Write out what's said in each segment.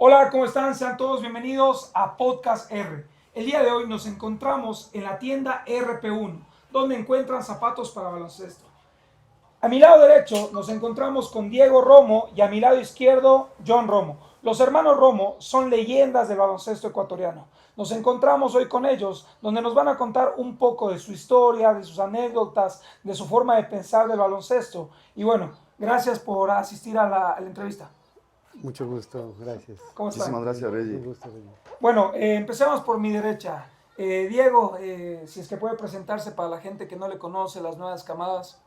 Hola, ¿cómo están? Sean todos bienvenidos a Podcast R. El día de hoy nos encontramos en la tienda RP1, donde encuentran zapatos para baloncesto. A mi lado derecho nos encontramos con Diego Romo y a mi lado izquierdo John Romo. Los hermanos Romo son leyendas del baloncesto ecuatoriano. Nos encontramos hoy con ellos, donde nos van a contar un poco de su historia, de sus anécdotas, de su forma de pensar del baloncesto. Y bueno, gracias por asistir a la entrevista. Mucho gusto, gracias. ¿Cómo están? Muchísimas gracias, Un Reggie. gusto, Reggie. Bueno, empecemos por mi derecha. Diego, si es que puede presentarse para la gente que no le conoce, las nuevas camadas.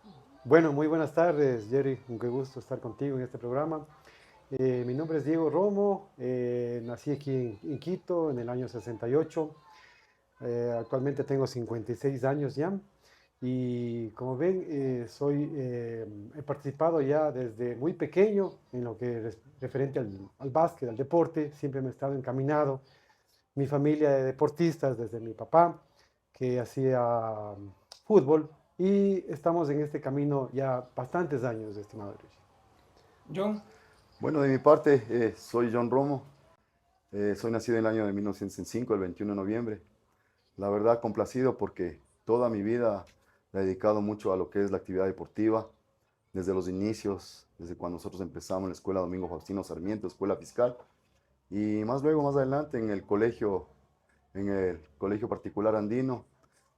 Bueno, muy buenas tardes, Jerry. Un qué gusto estar contigo en este programa. Mi nombre es Diego Romo, nací aquí en Quito en el año 68. Actualmente tengo 56 años ya. Y como ven, he participado ya desde muy pequeño en lo que es referente al básquet, al deporte. Siempre me he estado encaminado. Mi familia de deportistas, desde mi papá, que hacía fútbol, y estamos en este camino ya bastantes años, estimado Luis. John, Bueno, de mi parte, soy John Romo. Soy nacido en el año de 1905, el 21 de noviembre. La verdad, complacido porque toda mi vida la he dedicado mucho a lo que es la actividad deportiva, desde los inicios, desde cuando nosotros empezamos en la escuela Domingo Faustino Sarmiento, escuela fiscal, y más luego, más adelante, en el colegio particular andino,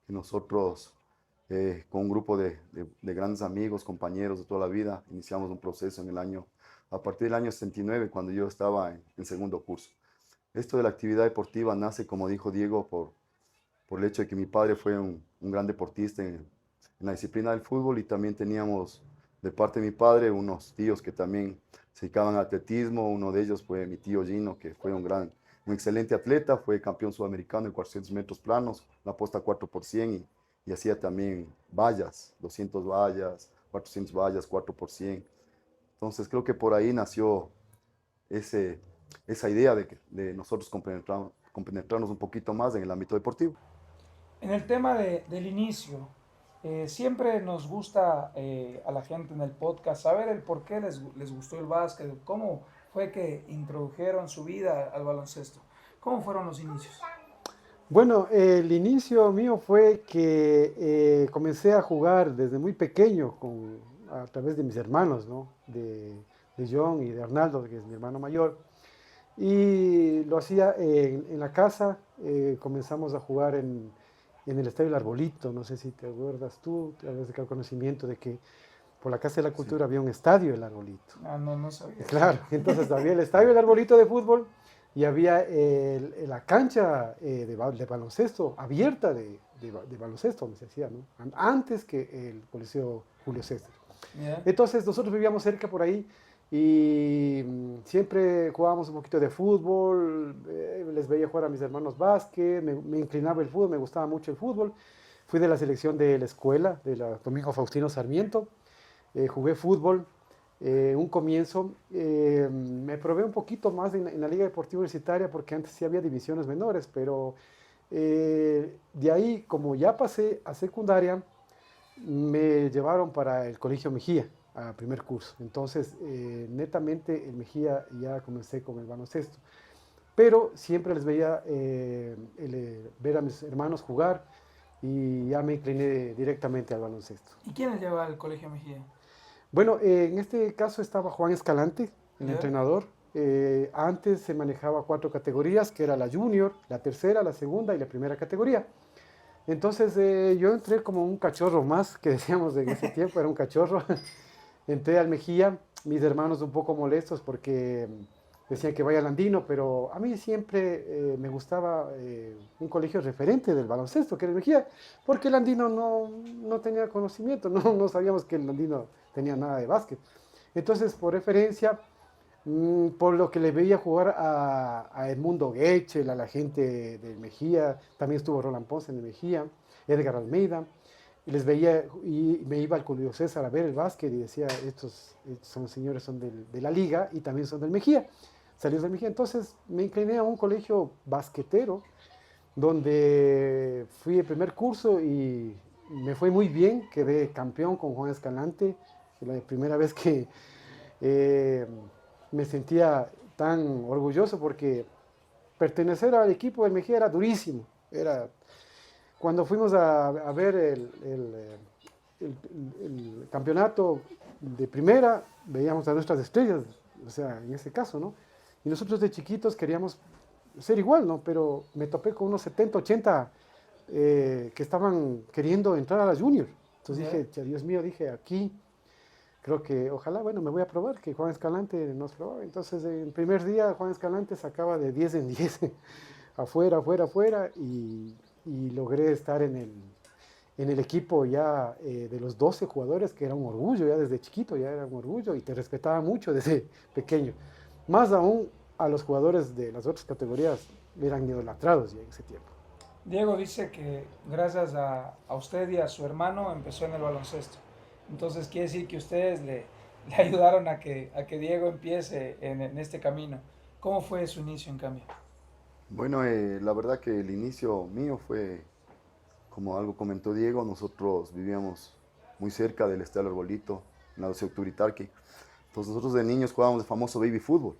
que nosotros, con un grupo de grandes amigos, compañeros de toda la vida, iniciamos un proceso a partir del año 69, cuando yo estaba en segundo curso. Esto de la actividad deportiva nace, como dijo Diego, por el hecho de que mi padre fue un gran deportista en la disciplina del fútbol, y también teníamos de parte de mi padre unos tíos que también se dedicaban al atletismo. Uno de ellos fue mi tío Gino, que fue un excelente atleta, fue campeón sudamericano en 400 metros planos, la posta 4 por 100, y hacía también vallas, 200 vallas, 400 vallas, 4 por 100. Entonces creo que por ahí nació ese, esa idea de nosotros compenetrarnos un poquito más en el ámbito deportivo. en el tema del inicio, siempre nos gusta a la gente en el podcast saber el por qué les gustó el básquet, cómo fue que introdujeron su vida al baloncesto, cómo fueron los inicios. Bueno, el inicio mío fue que comencé a jugar desde muy pequeño a través de mis hermanos, ¿no? De John y de Arnaldo, que es mi hermano mayor. Y lo hacía en la casa. Comenzamos a jugar en el Estadio El Arbolito. No sé si te acuerdas tú, tal vez de conocimiento de que por la Casa de la Sí. Cultura había un estadio El Arbolito. Ah, no, no sabía eso. Claro, entonces había el Estadio El Arbolito de fútbol y había la cancha de baloncesto abierta de baloncesto, donde se hacía, ¿no? Antes que el Coliseo Julio César. Yeah. Entonces nosotros vivíamos cerca por ahí y siempre jugábamos un poquito de fútbol. Les veía jugar a mis hermanos básquet, me inclinaba el fútbol, me gustaba mucho el fútbol. Fui de la selección de la escuela, de la Domingo Faustino Sarmiento. Jugué fútbol. Un comienzo, me probé un poquito más en la Liga Deportiva Universitaria, porque antes sí había divisiones menores, pero de ahí, como ya pasé a secundaria, me llevaron para el Colegio Mejía, a primer curso. Entonces, netamente en Mejía ya comencé con el baloncesto. Pero siempre les veía ver a mis hermanos jugar y ya me incliné directamente al baloncesto. ¿Y quién les lleva al colegio Mejía? Bueno, en este caso estaba Juan Escalante, el Yeah. entrenador. Antes se manejaba cuatro categorías, que era la junior, la tercera, la segunda y la primera categoría. Entonces yo entré como un cachorro más, que decíamos en ese tiempo, era un cachorro. Entré al Mejía, mis hermanos un poco molestos porque decían que vaya al Andino, pero a mí siempre me gustaba un colegio referente del baloncesto, que era el Mejía, porque el Andino no tenía conocimiento, no sabíamos que el Andino tenía nada de básquet. Entonces, por referencia, por lo que le veía jugar a Edmundo Guechel, a la gente del Mejía, también estuvo Roland Ponce en el Mejía, Edgar Almeida, y les veía y me iba al Julio César a ver el básquet y decía, estos son señores son de la liga y también son del Mejía, salió del Mejía. Entonces me incliné a un colegio basquetero donde fui el primer curso y me fue muy bien, quedé campeón con Juan Escalante, la primera vez que eh, me sentía tan orgulloso porque pertenecer al equipo del Mejía era durísimo. Cuando fuimos a ver el campeonato de primera, veíamos a nuestras estrellas, o sea, en ese caso, ¿no? Y nosotros de chiquitos queríamos ser igual, ¿no? Pero me topé con unos 70, 80 que estaban queriendo entrar a la Junior. Entonces dije, Dios mío, dije, aquí creo que ojalá, bueno, me voy a probar, que Juan Escalante nos probó. Entonces, el primer día Juan Escalante sacaba de 10 en 10, afuera, afuera, afuera, y logré estar en el equipo ya de los 12 jugadores, que era un orgullo, ya desde chiquito ya era un orgullo, y te respetaba mucho desde pequeño. Más aún a los jugadores de las otras categorías eran idolatrados ya en ese tiempo. Diego dice que gracias a usted y a su hermano empezó en el baloncesto. Entonces quiere decir que ustedes le ayudaron a que Diego empiece en este camino. ¿Cómo fue su inicio en cambio? Bueno, la verdad que el inicio mío fue, como algo comentó Diego, nosotros vivíamos muy cerca del Estadio Arbolito, en la 12 de octubre Itarqui. Entonces nosotros de niños jugábamos el famoso baby fútbol.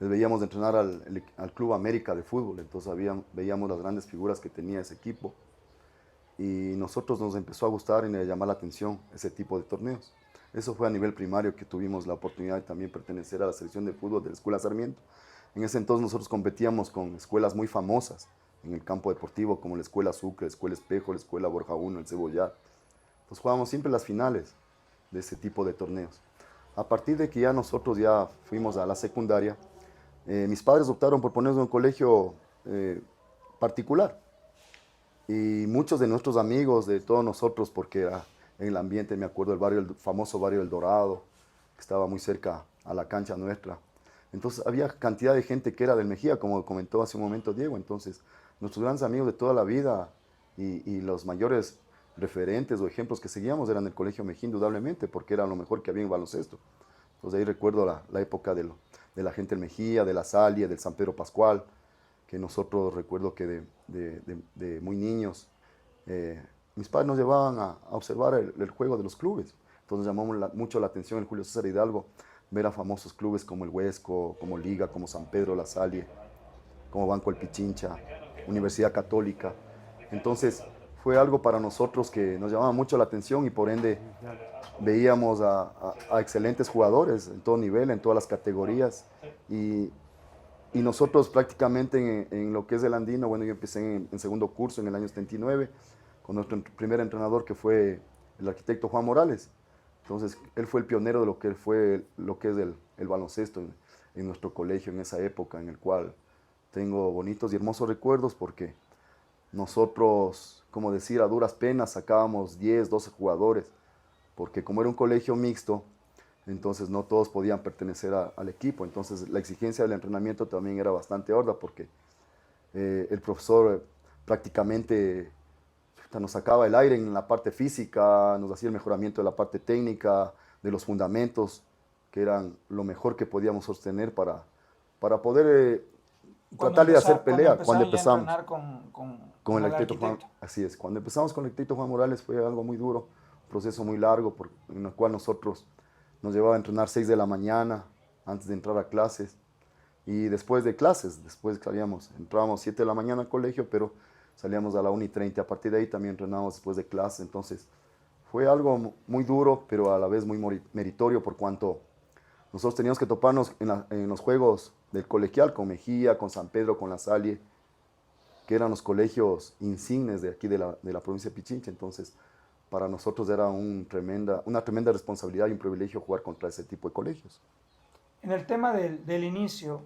Les veíamos de entrenar al Club América de fútbol, entonces veíamos las grandes figuras que tenía ese equipo y nosotros nos empezó a gustar y nos llamó la atención ese tipo de torneos. Eso fue a nivel primario que tuvimos la oportunidad de también pertenecer a la selección de fútbol de la Escuela Sarmiento. En ese entonces nosotros competíamos con escuelas muy famosas en el campo deportivo, como la Escuela Sucre, la Escuela Espejo, la Escuela Borja 1, el Cebollar. Entonces jugábamos siempre las finales de ese tipo de torneos. A partir de que ya nosotros ya fuimos a la secundaria, mis padres optaron por ponernos en un colegio particular. Y muchos de nuestros amigos, de todos nosotros, porque era en el ambiente, me acuerdo del barrio, el famoso barrio del Dorado, que estaba muy cerca a la cancha nuestra. Entonces había cantidad de gente que era del Mejía, como comentó hace un momento Diego. Entonces nuestros grandes amigos de toda la vida y los mayores referentes o ejemplos que seguíamos eran el Colegio Mejía, indudablemente, porque era lo mejor que había en baloncesto. Entonces ahí recuerdo la época de la gente del Mejía, de la Salle, del San Pedro Pascual, que nosotros recuerdo que de muy niños, mis padres nos llevaban a observar el juego de los clubes. Entonces llamó mucho la atención el Julio César Hidalgo, ver a famosos clubes como el Huesco, como Liga, como San Pedro La Salle, como Banco El Pichincha, Universidad Católica. Entonces fue algo para nosotros que nos llamaba mucho la atención y por ende veíamos a excelentes jugadores en todo nivel, en todas las categorías. Y nosotros prácticamente en lo que es el andino, bueno, yo empecé en segundo curso en el año 79 con nuestro primer entrenador que fue el arquitecto Juan Morales. Entonces, él fue el pionero de lo que es el baloncesto en nuestro colegio en esa época, en el cual tengo bonitos y hermosos recuerdos porque nosotros, como decir, a duras penas sacábamos 10, 12 jugadores, porque como era un colegio mixto, entonces no todos podían pertenecer al equipo. Entonces la exigencia del entrenamiento también era bastante horda porque el profesor prácticamente nos sacaba el aire en la parte física, nos hacía el mejoramiento de la parte técnica, de los fundamentos, que eran lo mejor que podíamos sostener para poder tratar de hacer pelea cuando empezamos. A entrenar con Con el el arquitecto Juan, arquitecto. así es, cuando empezamos con el arquitecto Juan Morales fue algo muy duro, un proceso muy largo en el cual nosotros nos llevaba a entrenar 6 de la mañana antes de entrar a clases y después de clases, después entrábamos 7 de la mañana al colegio, pero salíamos a la 1:30, a partir de ahí también entrenábamos después de clases, entonces fue algo muy duro, pero a la vez muy meritorio por cuanto nosotros teníamos que toparnos en los juegos del colegial con Mejía, con San Pedro, con La Salle, que eran los colegios insignes de aquí de la provincia de Pichincha. Entonces, para nosotros era una tremenda responsabilidad y un privilegio jugar contra ese tipo de colegios. En el tema del inicio,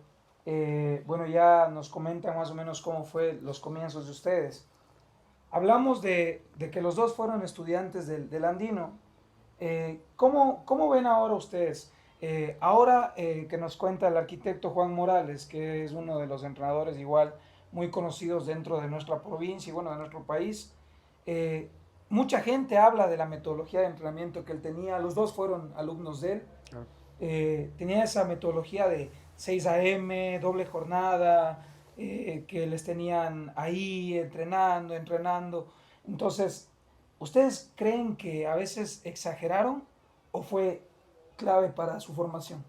bueno, ya nos comentan más o menos cómo fue los comienzos de ustedes. Hablamos de que los dos fueron estudiantes del Andino. ¿Cómo ven ahora ustedes? Ahora que nos cuenta el arquitecto Juan Morales, que es uno de los entrenadores igual muy conocidos dentro de nuestra provincia y bueno, de nuestro país, mucha gente habla de la metodología de entrenamiento que él tenía. Los dos fueron alumnos de él. Tenía esa metodología de 6 a.m., doble jornada, que les tenían ahí entrenando. Entonces, ¿ustedes creen que a veces exageraron o fue clave para su formación?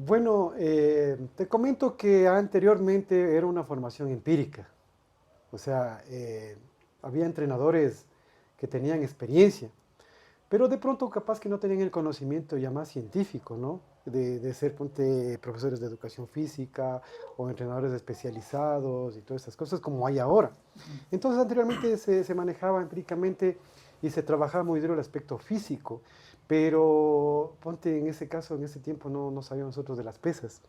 Bueno, te comento que anteriormente era una formación empírica. O sea, había entrenadores que tenían experiencia, pero de pronto capaz que no tenían el conocimiento ya más científico, ¿no? De ser, ponte, profesores de educación física o entrenadores especializados y todas esas cosas como hay ahora. Entonces anteriormente se manejaba empíricamente y se trabajaba muy duro el aspecto físico, pero ponte en ese caso, en ese tiempo no sabíamos nosotros de las pesas.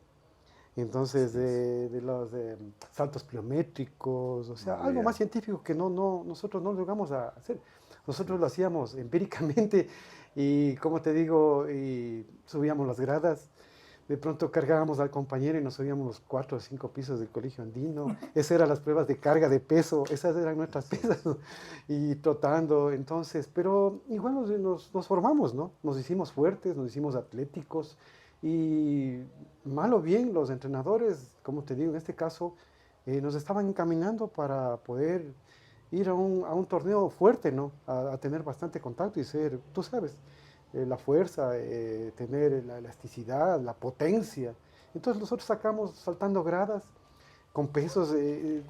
Entonces, Así es. de los saltos pliométricos, o sea, Ah, algo más ya. científico que nosotros no llegamos a hacer. Así Nosotros lo es. hacíamos empíricamente y, como te digo, y subíamos las gradas. De pronto cargábamos al compañero y nos subíamos los 4 o 5 pisos del colegio andino. Esas eran las pruebas de carga de peso, esas eran nuestras Así pesas, es. ¿no? Y trotando. Entonces, pero igual nos formamos, ¿no? Nos hicimos fuertes, nos hicimos atléticos y mal o bien los entrenadores, como te digo, en este caso, nos estaban encaminando para poder ir a un torneo fuerte, ¿no? A tener bastante contacto y ser, tú sabes, la fuerza, tener la elasticidad, la potencia. Entonces nosotros sacamos saltando gradas con pesos,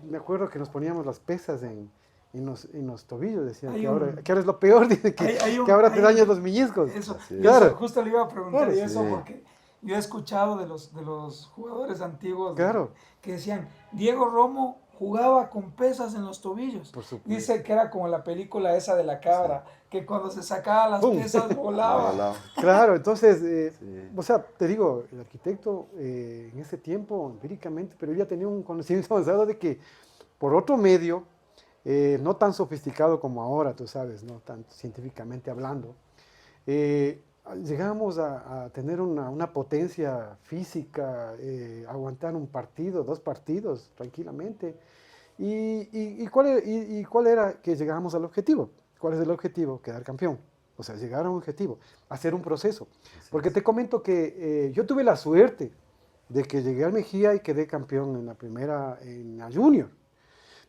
me acuerdo que nos poníamos las pesas en los tobillos, decían Hay que ahora es lo peor, dice que ahora te dañas los meñiscos. eso, Así y es. eso, Claro, justo le iba a preguntar claro, y Sí. eso porque yo he escuchado de los jugadores antiguos claro, que decían, Diego Romo jugaba con pesas en los tobillos. por supuesto. Dice que era como la película esa de la Sí. cabra, que cuando se sacaba las ¡Pum! pesas Ah, volaba. volado. Claro, entonces, Sí. o sea, te digo, el arquitecto en ese tiempo, empíricamente, pero ya tenía un conocimiento avanzado de que por otro medio, no tan sofisticado como ahora, tú sabes, no tan científicamente hablando, eh, llegamos a tener una potencia física, aguantar un partido, 2 partidos tranquilamente. ¿Y cuál era que llegábamos al objetivo? ¿Cuál es el objetivo? Quedar campeón. O sea, llegar a un objetivo, hacer un proceso. Así Porque es. te comento que yo tuve la suerte de que llegué al Mejía y quedé campeón en la primera, en la Junior.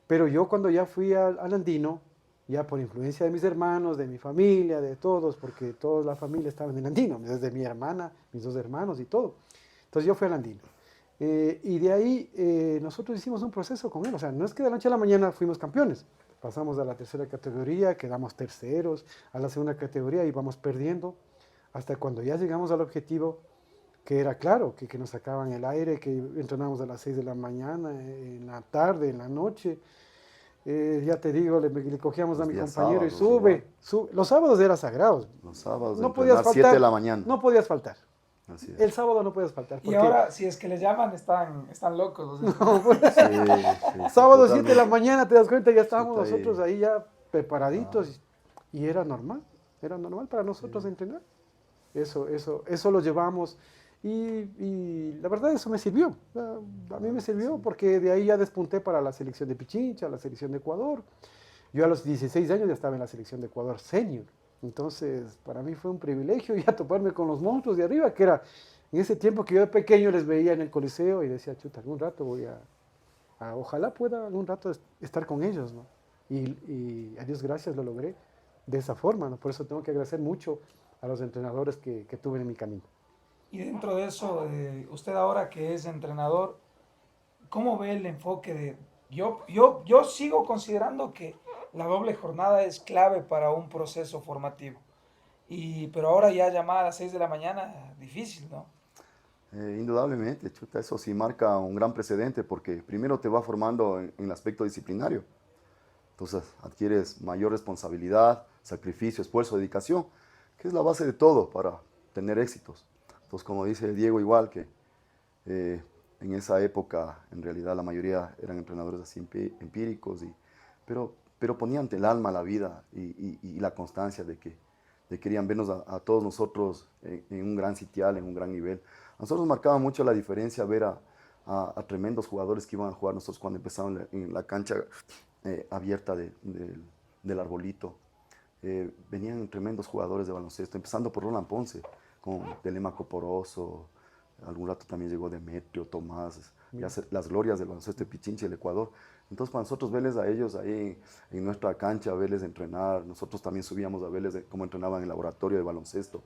Pero yo cuando ya fui al Andino, ya por influencia de mis hermanos, de mi familia, de todos, porque toda la familia estaba en el Andino, desde mi hermana, mis 2 hermanos y todo. Entonces yo fui al Andino. Y de ahí nosotros hicimos un proceso con él. O sea, no es que de la noche a la mañana fuimos campeones. Pasamos a la tercera categoría, quedamos terceros, a la segunda categoría íbamos perdiendo, hasta cuando ya llegamos al objetivo, que era claro, que nos sacaban el aire, que entrenábamos a las 6 de la mañana, en la tarde, en la noche. Ya te digo, le cogíamos a Los mi días compañero y sábados igual. Los sábados eran sagrados. Los sábados de No podías entrenar 7 de faltar, la mañana. no podías faltar. Así El es. sábado no podías faltar, Y porque ahora, si es que les llaman, están locos. O sea, no, pues, Sí, sí, sí, sábado 7 de la totalmente. mañana, te das cuenta, ya estábamos Chuta, nosotros ahí ya preparaditos ah, y era normal para nosotros sí, entrenar. Eso lo llevamos y la verdad eso me sirvió. A mí me claro que sirvió sí. porque de ahí ya despunté para la selección de Pichincha, la selección de Ecuador. Yo a los 16 años ya estaba en la selección de Ecuador senior. Entonces, para mí fue un privilegio ya toparme con los monstruos de arriba, que era en ese tiempo que yo de pequeño les veía en el Coliseo y decía, chuta, algún rato ojalá pueda algún rato estar con ellos, ¿no? Y a Dios gracias lo logré de esa forma, ¿no? Por eso tengo que agradecer mucho a los entrenadores que tuve en mi camino. y dentro de eso, usted ahora que es entrenador, ¿cómo ve el enfoque de... yo sigo considerando que la doble jornada es clave para un proceso formativo. Pero ahora ya llamada a las 6 de la mañana, difícil, ¿no? Indudablemente, chuta, eso sí marca un gran precedente porque primero te va formando en el aspecto disciplinario. Entonces adquieres mayor responsabilidad, sacrificio, esfuerzo, dedicación, que es la base de todo para tener éxitos. Entonces, como dice Diego, igual que en esa época, en realidad la mayoría eran entrenadores así empíricos, pero ponían el alma, la vida y la constancia de querían vernos a todos nosotros en un gran sitial, en un gran nivel. A nosotros nos marcaba mucho la diferencia ver a tremendos jugadores que iban a jugar nosotros cuando empezaban en la cancha abierta del arbolito. Venían tremendos jugadores de baloncesto, empezando por Roland Ponce, con Telemaco Poroso, algún rato también llegó Demetrio, Tomás, ya las glorias del baloncesto de Pichincha, el Ecuador. Entonces, para nosotros verles a ellos ahí en nuestra cancha, verles entrenar, nosotros también subíamos a verles cómo entrenaban en el laboratorio de baloncesto.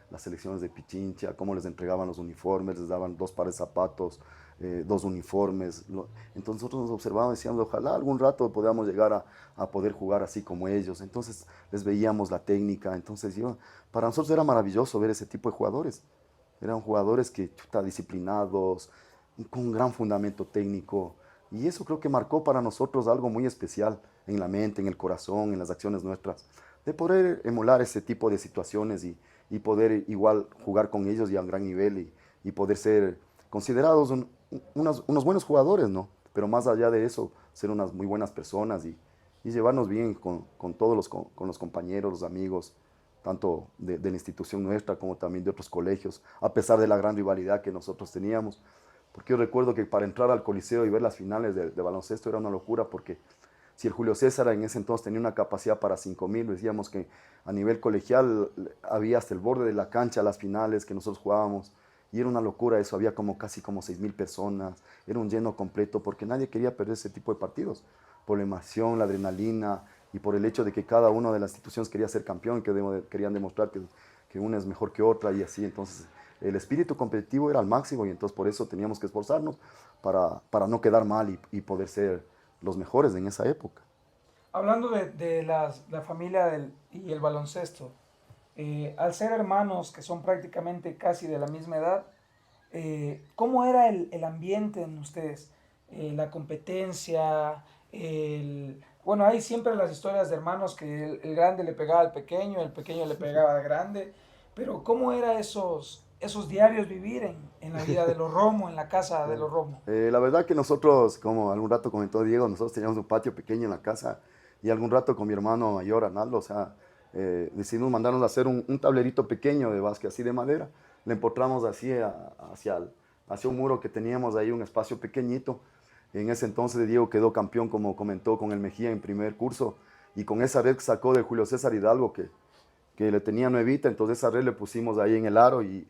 las selecciones de Pichincha, cómo les entregaban los uniformes, les daban 2 pares de zapatos, 2 uniformes. Entonces nosotros nos observábamos y decíamos, ojalá algún rato podamos llegar a poder jugar así como ellos. Entonces les veíamos la técnica. Entonces para nosotros era maravilloso ver ese tipo de jugadores. Eran jugadores que, chuta, disciplinados, con un gran fundamento técnico. Y eso creo que marcó para nosotros algo muy especial en la mente, en el corazón, en las acciones nuestras, de poder emular ese tipo de situaciones y poder igual jugar con ellos ya a un gran nivel y poder ser considerados unos buenos jugadores, ¿no? Pero más allá de eso, ser unas muy buenas personas y llevarnos bien con todos con los compañeros, los amigos, tanto de la institución nuestra como también de otros colegios, a pesar de la gran rivalidad que nosotros teníamos. Porque yo recuerdo que para entrar al Coliseo y ver las finales de baloncesto era una locura, porque si el Julio César en ese entonces tenía una capacidad para 5.000, decíamos que a nivel colegial había hasta el borde de la cancha las finales que nosotros jugábamos. Y era una locura eso, había casi como 6.000 personas, era un lleno completo, porque nadie quería perder ese tipo de partidos, por la emoción, la adrenalina, y por el hecho de que cada una de las instituciones quería ser campeón, que querían demostrar que una es mejor que otra y así. Entonces el espíritu competitivo era al máximo y entonces por eso teníamos que esforzarnos para no quedar mal y poder ser los mejores en esa época. Hablando de la familia y el baloncesto, al ser hermanos que son prácticamente casi de la misma edad, ¿cómo era el ambiente en ustedes? La competencia, bueno, hay siempre las historias de hermanos que el grande le pegaba al pequeño, el pequeño le pegaba al grande, pero ¿cómo era esos diarios vivir en la vida de los Romo, en la casa de los Romo? La verdad que nosotros, como algún rato comentó Diego, nosotros teníamos un patio pequeño en la casa y algún rato con mi hermano mayor, Arnaldo, o sea, decidimos mandarnos a hacer un tablerito pequeño de básquet, así de madera. Le empotramos así hacia un muro que teníamos ahí, un espacio pequeñito. En ese entonces Diego quedó campeón, como comentó, con el Mejía en primer curso y con esa red que sacó de Julio César Hidalgo, que le tenía nuevita, entonces esa red le pusimos ahí en el aro y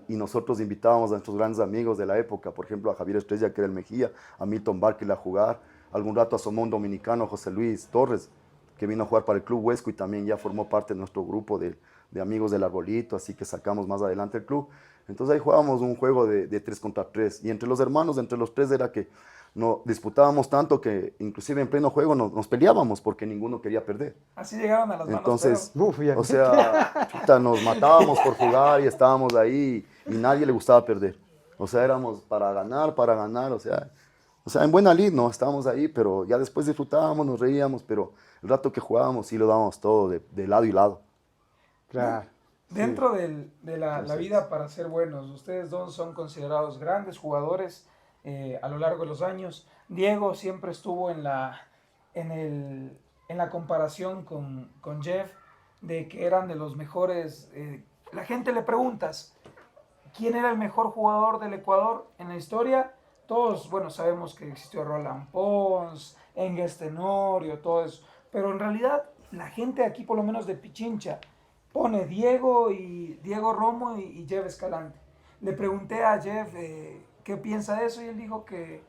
nosotros invitábamos a nuestros grandes amigos de la época, por ejemplo a Javier Estrella, que era el Mejía, a Milton Barkley a jugar, algún rato asomó un dominicano, José Luis Torres, que vino a jugar para el Club Huesco y también ya formó parte de nuestro grupo de amigos del Arbolito, así que sacamos más adelante el club. Entonces ahí jugábamos un juego de 3 contra 3 y entre los hermanos, entre los tres era que no disputábamos tanto que inclusive en pleno juego nos peleábamos porque ninguno quería perder. Así llegaron a las manos, Entonces, Uf, ya. o sea, chuta, nos matábamos por jugar y estábamos ahí y nadie le gustaba perder. O sea, éramos para ganar, o sea, en buena lid, ¿no? Estábamos ahí, pero ya después disfrutábamos, nos reíamos, pero el rato que jugábamos sí lo dábamos todo de lado y lado. Claro. Dentro de la vida para ser buenos, ustedes dos son considerados grandes jugadores a lo largo de los años. Diego siempre estuvo en la comparación con Jeff, de que eran de los mejores. La gente le preguntas, ¿quién era el mejor jugador del Ecuador en la historia? Todos, bueno, sabemos que existió Roland Pons, Engels Tenorio, todo eso. Pero en realidad, la gente aquí, por lo menos de Pichincha, pone Diego Romo y Jeff Escalante. Le pregunté a Jeff qué piensa de eso y él dijo que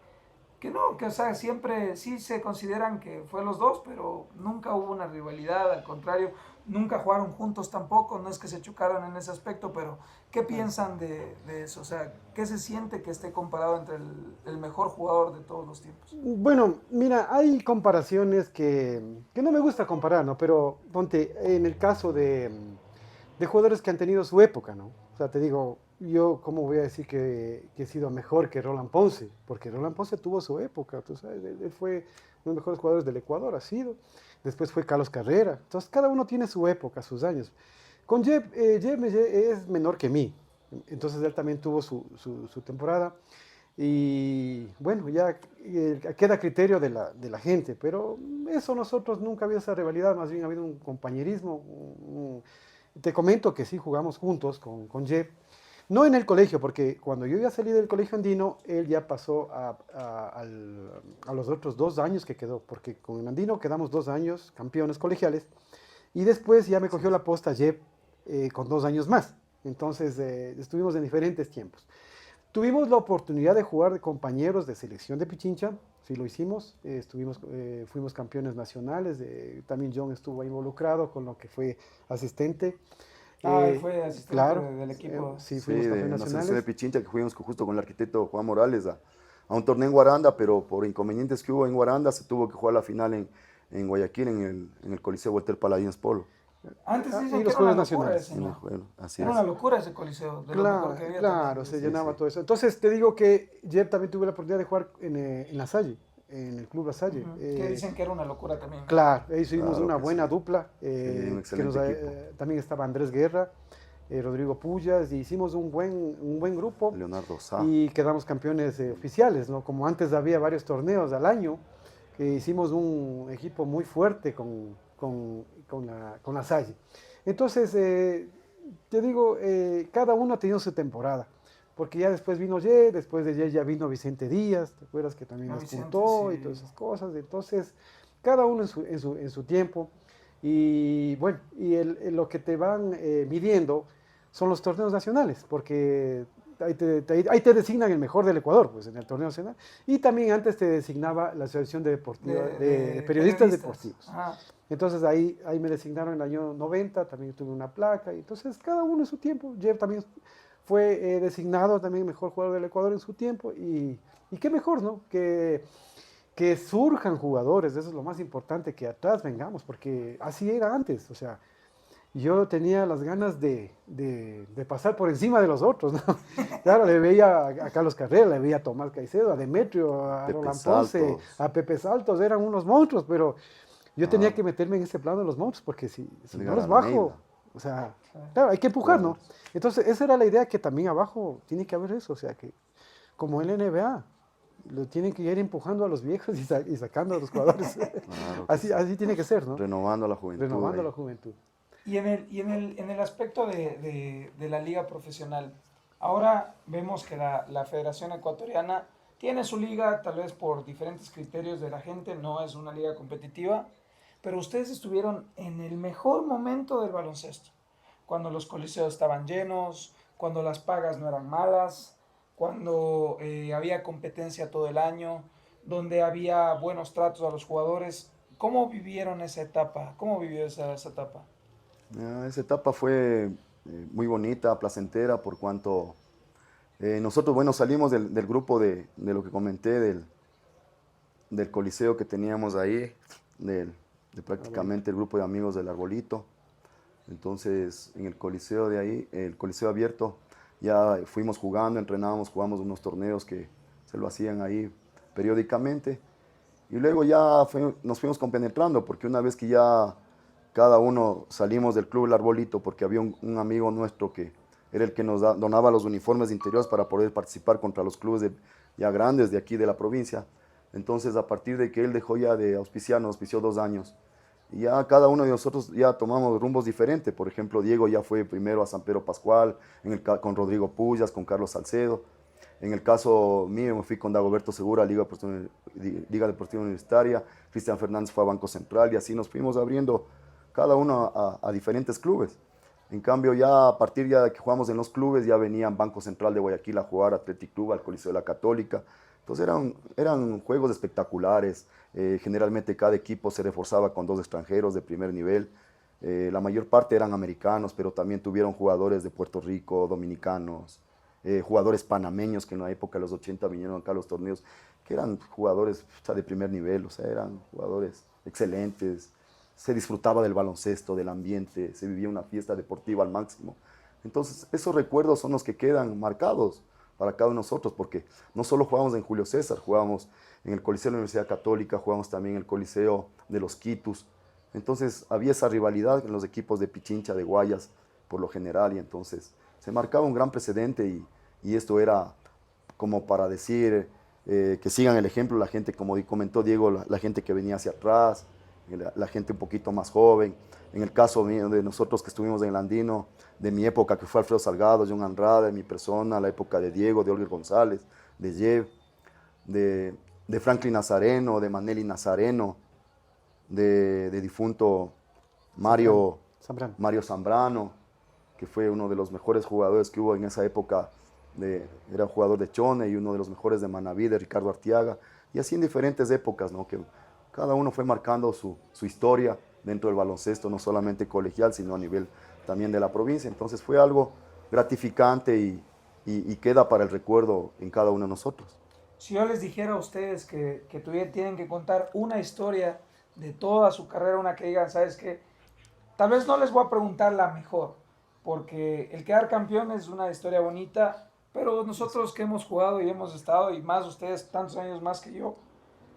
no, que o sea, siempre sí se consideran que fue los dos, pero nunca hubo una rivalidad, al contrario, nunca jugaron juntos tampoco, no es que se chocaron en ese aspecto, pero ¿qué piensan de eso? O sea, ¿qué se siente que esté comparado entre el mejor jugador de todos los tiempos? Bueno, mira, hay comparaciones que no me gusta comparar, ¿no? Pero ponte, en el caso de jugadores que han tenido su época, ¿no? O sea, te digo, yo, ¿cómo voy a decir que he sido mejor que Roland Ponce? Porque Roland Ponce tuvo su época, tú sabes, él fue uno de los mejores jugadores del Ecuador, ha sido. Después fue Carlos Carrera. Entonces, cada uno tiene su época, sus años. Con Jeff es menor que mí, entonces él también tuvo su temporada. Y bueno, ya queda a criterio de la gente, pero eso nosotros nunca ha habido esa rivalidad, más bien ha habido un compañerismo. Te comento que sí jugamos juntos con Jeff, no en el colegio, porque cuando yo ya salí del colegio andino, él ya pasó a los otros 2 años que quedó, porque con el andino quedamos 2 años campeones colegiales, y después ya me cogió la posta Jeff con 2 años más. Entonces estuvimos en diferentes tiempos. Tuvimos la oportunidad de jugar de compañeros de selección de Pichincha, sí lo hicimos, fuimos campeones nacionales, también John estuvo ahí involucrado con lo que fue asistente. Él fue asistente Claro, del equipo. sí, Sí, fuimos de campeones una selección de nacionales. Pichincha que fuimos justo con el arquitecto Juan Morales a un torneo en Guaranda, pero por inconvenientes que hubo en Guaranda se tuvo que jugar la final en Guayaquil, en el Coliseo Walter Paladines Polo. Antes Y dicen que los era una Juegos locura Nacionales. ese, En el ¿no? juego, así Era es. una locura ese coliseo, de lo mejor que había también. Claro, se Sí, llenaba sí. todo eso. Entonces te digo que Jeff también tuve la oportunidad de jugar en La Salle, en el Club La Salle. Ujú. Que dicen que era una locura también. Claro, ahí hicimos Claro una que sí. buena dupla. Sí, un Que excelente equipo. también estaba Andrés Guerra, Rodrigo Pullas, y hicimos un buen grupo Leonardo Sá. y quedamos campeones oficiales, ¿no? Como antes había varios torneos al año, que hicimos un equipo muy fuerte con la Salle. Entonces, te digo, cada uno ha tenido su temporada, porque ya después vino Ye, después de Ye ya vino Vicente Díaz, ¿te acuerdas que también A nos Vicente, juntó y sí. todas esas cosas? Entonces, cada uno en su tiempo, y bueno, lo que te van midiendo son los torneos nacionales, porque ahí te designan el mejor del Ecuador, pues en el torneo nacional, y también antes te designaba la Asociación de Periodistas Deportivos. Ajá. Entonces ahí me designaron en el año 90, también tuve una placa, y entonces cada uno en su tiempo. Jeff también fue designado también mejor jugador del Ecuador en su tiempo, y qué mejor, ¿no? Que surjan jugadores, eso es lo más importante, que atrás vengamos, porque así era antes, o sea, yo tenía las ganas de pasar por encima de los otros, ¿no? Claro, le veía a Carlos Carrera, le veía a Tomás Caicedo, a Demetrio, a Pepe Roland Ponce, Saltos. a Pepe Saltos, eran unos monstruos, pero yo tenía Claro. que meterme en ese plano de los monstruos, porque si no Edgar los bajo, Almeida. o sea, claro, hay que empujar, ¿no? Jugadores. Entonces, esa era la idea, que también abajo tiene que haber eso, o sea, que como el NBA, lo tienen que ir empujando a los viejos y sacando a los jugadores. Claro que sí. Así tiene que ser, ¿no? Renovando a la juventud. Renovando a ahí. la juventud. Y en el aspecto de la liga profesional, ahora vemos que la Federación Ecuatoriana tiene su liga, tal vez por diferentes criterios de la gente, no es una liga competitiva, pero ustedes estuvieron en el mejor momento del baloncesto, cuando los coliseos estaban llenos, cuando las pagas no eran malas, cuando había competencia todo el año, donde había buenos tratos a los jugadores. ¿Cómo vivieron esa etapa? ¿Cómo vivió esa etapa? Esa etapa fue muy bonita, placentera, por cuanto nosotros, bueno, salimos del grupo de lo que comenté, del coliseo que teníamos ahí, de prácticamente el grupo de amigos del Arbolito. Entonces, en el coliseo de ahí, el coliseo abierto, ya fuimos jugando, entrenábamos, jugamos unos torneos que se lo hacían ahí periódicamente. Y luego ya nos fuimos compenetrando, porque una vez que ya cada uno salimos del club El Arbolito, porque había un amigo nuestro que era el que nos donaba los uniformes de interiores para poder participar contra los clubes ya grandes de aquí de la provincia. Entonces, a partir de que él dejó ya de auspiciar, nos auspició 2 años. Y ya cada uno de nosotros ya tomamos rumbos diferentes. Por ejemplo, Diego ya fue primero a San Pedro Pascual, con Rodrigo Pullas, con Carlos Salcedo. En el caso mío me fui con Dagoberto Segura a Liga Deportiva Universitaria, Cristian Fernández fue a Banco Central, y así nos fuimos abriendo cada uno a diferentes clubes. En cambio, ya a partir ya de que jugamos en los clubes, ya venían Banco Central de Guayaquil a jugar, Athletic Club, al Coliseo de la Católica. Entonces eran juegos espectaculares. Generalmente cada equipo se reforzaba con 2 extranjeros de primer nivel. La mayor parte eran americanos, pero también tuvieron jugadores de Puerto Rico, dominicanos, jugadores panameños que en la época de los 80 vinieron acá a los torneos, que eran jugadores de primer nivel, o sea, eran jugadores excelentes. Se disfrutaba del baloncesto, del ambiente, se vivía una fiesta deportiva al máximo. Entonces, esos recuerdos son los que quedan marcados para cada uno de nosotros, porque no solo jugábamos en Julio César, jugábamos en el Coliseo de la Universidad Católica, jugábamos también en el Coliseo de los Quitus. Entonces, había esa rivalidad en los equipos de Pichincha, de Guayas, por lo general, y entonces se marcaba un gran precedente, y esto era como para decir que sigan el ejemplo la gente, como comentó Diego, la gente que venía hacia atrás, la gente un poquito más joven. En el caso mío, de nosotros que estuvimos en el Andino, de mi época, que fue Alfredo Salgado, John Andrade, mi persona, la época de Diego, de Olger González, de Jeff, de Franklin Nazareno, de Maneli Nazareno, de difunto Mario Zambrano, que fue uno de los mejores jugadores que hubo en esa época. Era jugador de Chone, y uno de los mejores de Manaví, de Ricardo Artiaga, y así en diferentes épocas, ¿no? Que cada uno fue marcando su historia dentro del baloncesto, no solamente colegial, sino a nivel también de la provincia. Entonces fue algo gratificante y queda para el recuerdo en cada uno de nosotros. Si yo les dijera a ustedes que tienen que contar una historia de toda su carrera, una que digan, ¿sabes qué? Tal vez no les voy a preguntar la mejor, porque el quedar campeón es una historia bonita, pero nosotros que hemos jugado y hemos estado, y más ustedes, tantos años más que yo,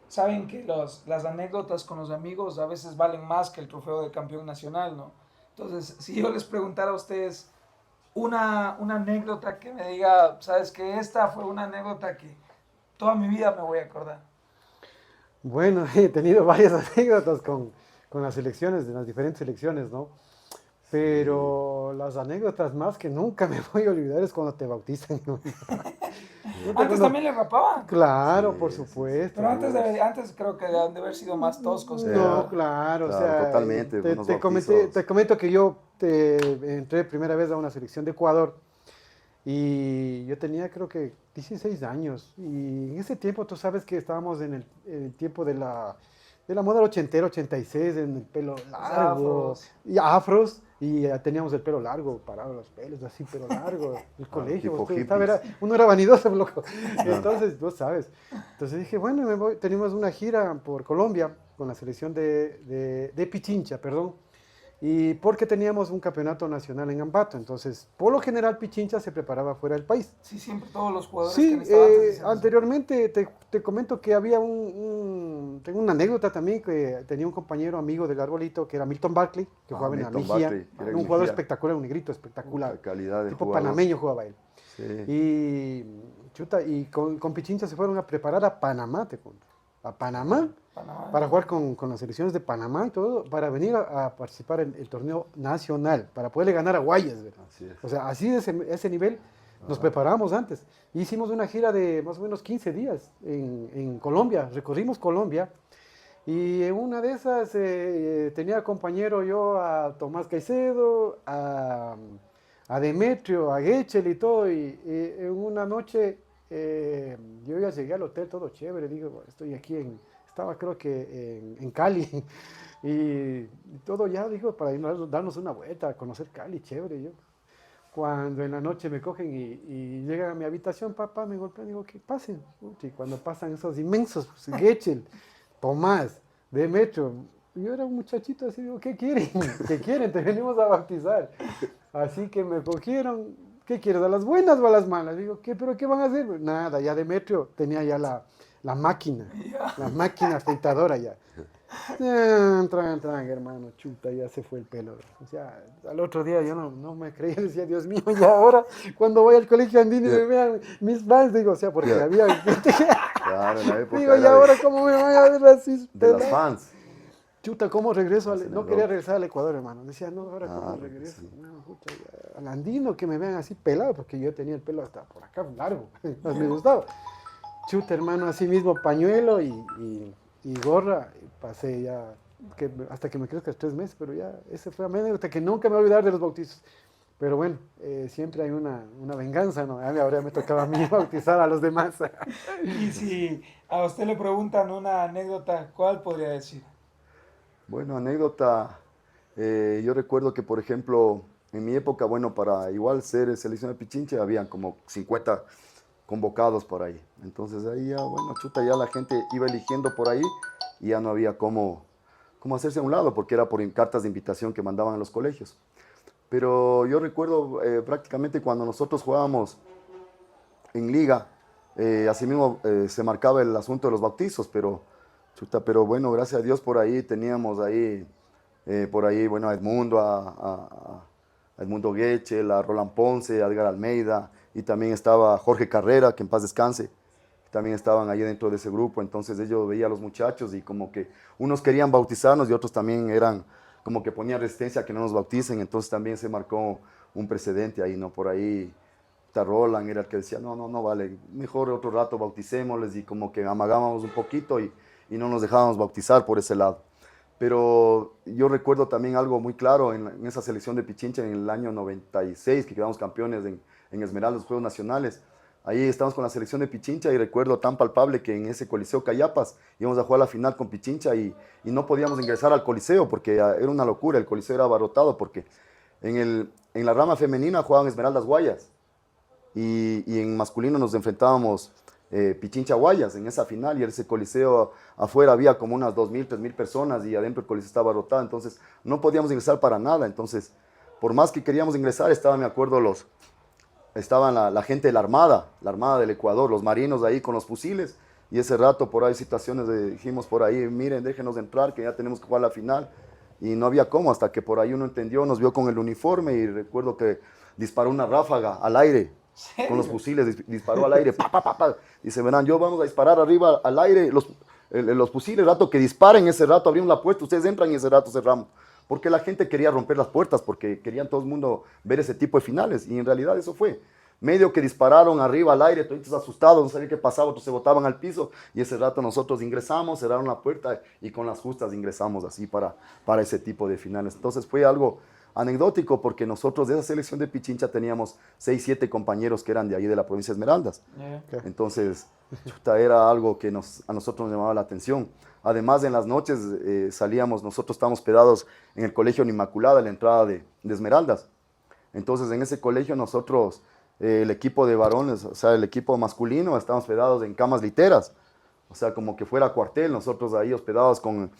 saben que las anécdotas con los amigos a veces valen más que el trofeo de campeón nacional, ¿no? Entonces, si yo les preguntara a ustedes una anécdota que me diga, ¿sabes qué? Esta fue una anécdota que toda mi vida me voy a acordar. Bueno, he tenido varias anécdotas con las selecciones, de las diferentes selecciones, ¿no? Pero las anécdotas más que nunca me voy a olvidar es cuando te bautizan, ¿no? Antes también le rapaban. Claro, Sí, por sí, supuesto. Pero antes creo que han de haber sido más toscos. Sí, No, claro, o claro, sea, totalmente, unos te bautizos. comento que yo entré primera vez a una selección de Ecuador y yo tenía creo que 16 años y en ese tiempo tú sabes que estábamos en el tiempo de la moda ochentera, 86, en el pelo largo Afros. y afros y teníamos el pelo largo, parado los pelos, así, pelo largo, el colegio, Tipo usted sabe, hippies. uno era vanidoso, loco. Entonces, tú sabes. Entonces dije, bueno, tenemos una gira por Colombia con la selección de Pichincha, perdón. Y porque teníamos un campeonato nacional en Ambato, entonces, por lo general, Pichincha se preparaba fuera del país. Sí, siempre todos los jugadores que han Sí, estado antes dicen eso. anteriormente te comento que había tengo una anécdota también, que tenía un compañero amigo del arbolito, que era Milton Barkley, que jugaba en la Milton Mejía, Barkley, era en un jugador Mejía. espectacular, un negrito espectacular, Puta calidad de tipo jugador. panameño jugaba él. Sí. Y, chuta, y con Pichincha se fueron a preparar a Panamá, te cuento. A Panamá, Panamá. para jugar con las selecciones de Panamá y todo, para venir a participar en el torneo nacional, para poderle ganar a Guayas, ¿verdad? Así es. O sea, así de ese nivel nos preparamos antes. Hicimos una gira de más o menos 15 días en Colombia, recorrimos Colombia. Y en una de esas tenía compañero yo a Tomás Caicedo, a Demetrio, a Gechel y todo. Y en una noche yo ya llegué al hotel todo chévere. Digo, estoy aquí estaba creo que en Cali. Y todo ya, digo, para darnos una vuelta, conocer Cali, chévere. Yo, cuando en la noche me cogen y llegan a mi habitación, papá, me golpean, digo, que pasen. Y cuando pasan esos inmensos, pues, Gechel, Tomás, Demetrio, yo era un muchachito así, digo, ¿qué quieren? ¿Qué quieren? Te venimos a bautizar. Así que me cogieron, ¿qué quieres? ¿A las buenas o a las malas? Digo, ¿qué? ¿Pero qué van a hacer? Nada, ya Demetrio tenía ya la máquina afeitadora ya. Tran, hermano, chuta, ya se fue el pelo. O sea, al otro día yo no me creía, decía, Dios mío, y ahora cuando voy al colegio andino y me vean mis fans, digo, o sea, porque había gente que... Claro, en la época Digo, ¿y era ahora cómo me van a ver así? de las pelado? fans. Chuta, ¿cómo regreso? Hacen el No quería rock. regresar al Ecuador, hermano. Decía, no, ahora cómo Claro que regreso. sí. No, pucha, ya, al andino que me vean así pelado, porque yo tenía el pelo hasta por acá largo, más me gustaba. Chuta, hermano, así mismo pañuelo y gorra, y pasé ya, hasta que me crezca 3 meses, pero ya, ese fue una anécdota que nunca me voy a olvidar de los bautizos. Pero bueno, siempre hay una venganza, ¿no? Ahora me tocaba a mí bautizar a los demás. Y si a usted le preguntan una anécdota, ¿cuál podría decir? Bueno, anécdota. Yo recuerdo que, por ejemplo, en mi época, bueno, para igual ser selección de Pichincha, habían como 50 convocados por ahí. Entonces ahí ya, bueno, chuta, ya la gente iba eligiendo por ahí y ya no había cómo hacerse a un lado, porque era por cartas de invitación que mandaban a los colegios. Pero yo recuerdo prácticamente cuando nosotros jugábamos en liga, asimismo se marcaba el asunto de los bautizos, pero, chuta, pero bueno, gracias a Dios por ahí teníamos ahí, bueno, a Edmundo, a Edmundo Guechel, a Roland Ponce, a Edgar Almeida, y también estaba Jorge Carrera, que en paz descanse, también estaban ahí dentro de ese grupo. Entonces ellos veían a los muchachos y como que unos querían bautizarnos y otros también eran como que ponían resistencia a que no nos bauticen. Entonces también se marcó un precedente ahí, ¿no? Por ahí Roland era el que decía, no vale, mejor otro rato bauticémosles, y como que amagábamos un poquito y no nos dejábamos bautizar por ese lado. Pero yo recuerdo también algo muy claro en esa selección de Pichincha en el año 96, que quedamos campeones en Esmeraldas, los Juegos Nacionales. Ahí estábamos con la selección de Pichincha y recuerdo tan palpable que en ese Coliseo Cayapas íbamos a jugar la final con Pichincha y no podíamos ingresar al Coliseo porque era una locura, el Coliseo era abarrotado porque En la rama femenina jugaban Esmeraldas Guayas y en masculino nos enfrentábamos Pichincha Guayas en esa final y ese coliseo afuera había como unas 2.000, 3.000 personas y adentro el coliseo estaba rotado, entonces no podíamos ingresar para nada, entonces por más que queríamos ingresar, me acuerdo, estaban la gente de la Armada del Ecuador, los marinos ahí con los fusiles, y ese rato por ahí situaciones dijimos por ahí, miren, déjenos entrar, que ya tenemos que jugar la final, y no había cómo, hasta que por ahí uno entendió, nos vio con el uniforme, y recuerdo que disparó una ráfaga al aire, con los fusiles, disparó al aire, pa, pa, pa, pa. Dice, verán, yo vamos a disparar arriba al aire, los fusiles, el rato que disparen, ese rato abrimos la puerta, ustedes entran y ese rato cerramos. Porque la gente quería romper las puertas, porque querían todo el mundo ver ese tipo de finales, y en realidad eso fue. Medio que dispararon arriba al aire, todos asustados, no sabían qué pasaba, otros se botaban al piso, y ese rato nosotros ingresamos, cerraron la puerta, y con las justas ingresamos así para ese tipo de finales. Entonces fue algo anecdótico, porque nosotros de esa selección de Pichincha teníamos 6, 7 compañeros que eran de ahí de la provincia de Esmeraldas. Yeah. Entonces, era algo que a nosotros nos llamaba la atención. Además, en las noches salíamos, nosotros estábamos hospedados en el colegio Inmaculada, a la entrada de Esmeraldas. Entonces, en ese colegio nosotros, el equipo de varones, o sea, el equipo masculino, estábamos hospedados en camas literas. O sea, como que fuera cuartel, nosotros ahí hospedados con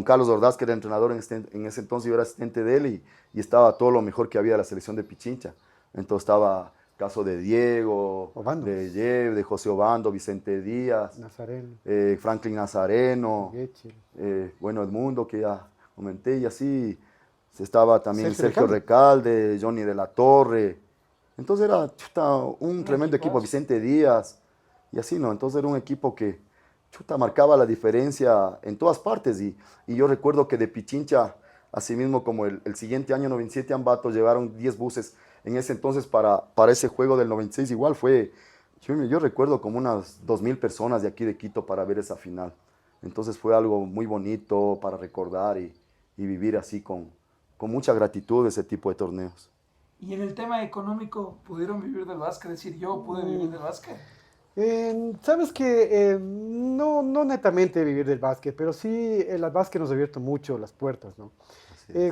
Carlos Ordaz, que era entrenador en ese entonces, yo era asistente de él, y estaba todo lo mejor que había de la selección de Pichincha. Entonces estaba caso de Diego, Obando. de Yev, de José Obando, Vicente Díaz, Nazareno. Franklin Nazareno, Getchel. bueno, Edmundo, que ya comenté, y así estaba también Sergio Sergio Recalde, Johnny de la Torre. Entonces era un tremendo equipo, Vicente Díaz, y así, ¿no? Entonces era un equipo que marcaba la diferencia en todas partes, y yo recuerdo que de Pichincha, así mismo como el siguiente año, 97, Ambato, llevaron 10 buses en ese entonces para ese juego del 96, igual fue, yo recuerdo como unas 2.000 personas de aquí de Quito para ver esa final. Entonces fue algo muy bonito para recordar y vivir así con mucha gratitud ese tipo de torneos. Y en el tema económico, ¿pudieron vivir del básquet? Es decir, yo pude vivir del básquet. Sabes que no netamente vivir del básquet, pero sí el básquet nos ha abierto mucho las puertas, ¿no?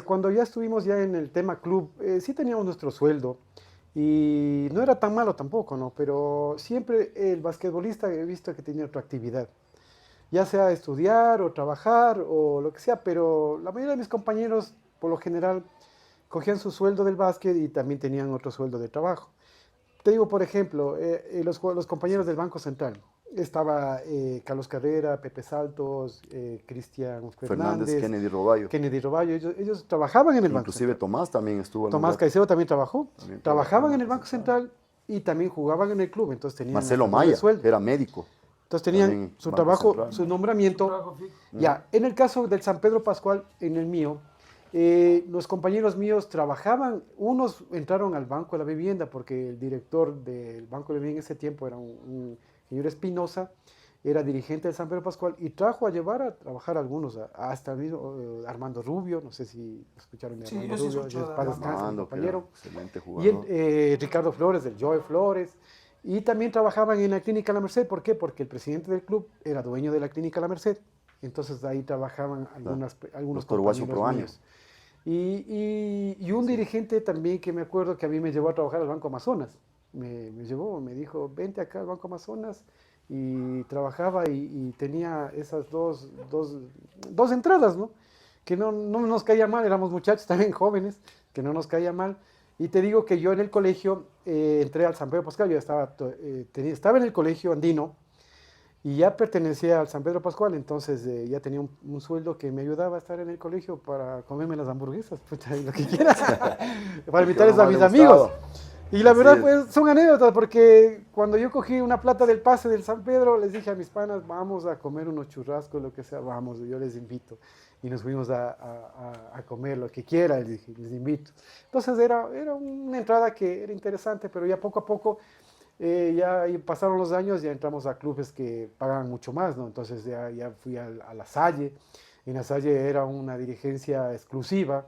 Cuando ya estuvimos ya en el tema club, sí teníamos nuestro sueldo y no era tan malo tampoco, ¿no? Pero siempre el basquetbolista he visto que tenía otra actividad, ya sea estudiar o trabajar o lo que sea, pero la mayoría de mis compañeros, por lo general, cogían su sueldo del básquet y también tenían otro sueldo de trabajo. Te digo, por ejemplo, los compañeros del Banco Central. Estaba Carlos Carrera, Pepe Saltos, Cristian Fernández, Kennedy Roballo. Kennedy Roballo. Ellos trabajaban en el Banco Inclusive Central. Tomás también estuvo. Tomás Caicedo también trabajó. También Trabajaban en el Banco Central y también jugaban en el club. Entonces tenían Marcelo doble Maya, sueldo. era médico. Entonces tenían también su Banco trabajo, Central. su nombramiento. Trabajo fijo. Ya, en el caso del San Pedro Pascual, en el mío, los compañeros míos trabajaban, unos entraron al Banco de la Vivienda porque el director del Banco de la Vivienda en ese tiempo era un señor Espinosa, era dirigente del San Pedro Pascual y trajo a llevar a trabajar a algunos, hasta el mismo Armando Rubio, no sé si escucharon de Sí, Armando yo sí Rubio, escucho Dios de paz Armando. descanse, mi Armando, que era compañero, excelente y jugador. Ricardo Flores, del Joe Flores, y también trabajaban en la Clínica La Merced. ¿Por qué? Porque el presidente del club era dueño de la Clínica La Merced, entonces ahí trabajaban algunos Doctor Guacho compañeros Proaño. míos. Y un dirigente también que me acuerdo que a mí me llevó a trabajar al Banco Amazonas. Me llevó, me dijo, vente acá al Banco Amazonas. Y trabajaba y tenía esas dos entradas, ¿no? Que no nos caía mal, éramos muchachos también jóvenes, que no nos caía mal. Y te digo que yo en el colegio entré al San Pedro Pascual, yo estaba en el colegio andino, y ya pertenecía al San Pedro Pascual, entonces ya tenía un sueldo que me ayudaba a estar en el colegio para comerme las hamburguesas, pucha, lo que quiera, para invitarles a mis amigos. Y la verdad, pues, son anécdotas, porque cuando yo cogí una plata del pase del San Pedro, les dije a mis panas, vamos a comer unos churrascos, lo que sea, vamos, yo les invito. Y nos fuimos a comer lo que quiera, les dije, les invito. Entonces era una entrada que era interesante, pero ya poco a poco... ya pasaron los años, ya entramos a clubes que pagaban mucho más, ¿no? Entonces ya fui a La Salle. En La Salle era una dirigencia exclusiva.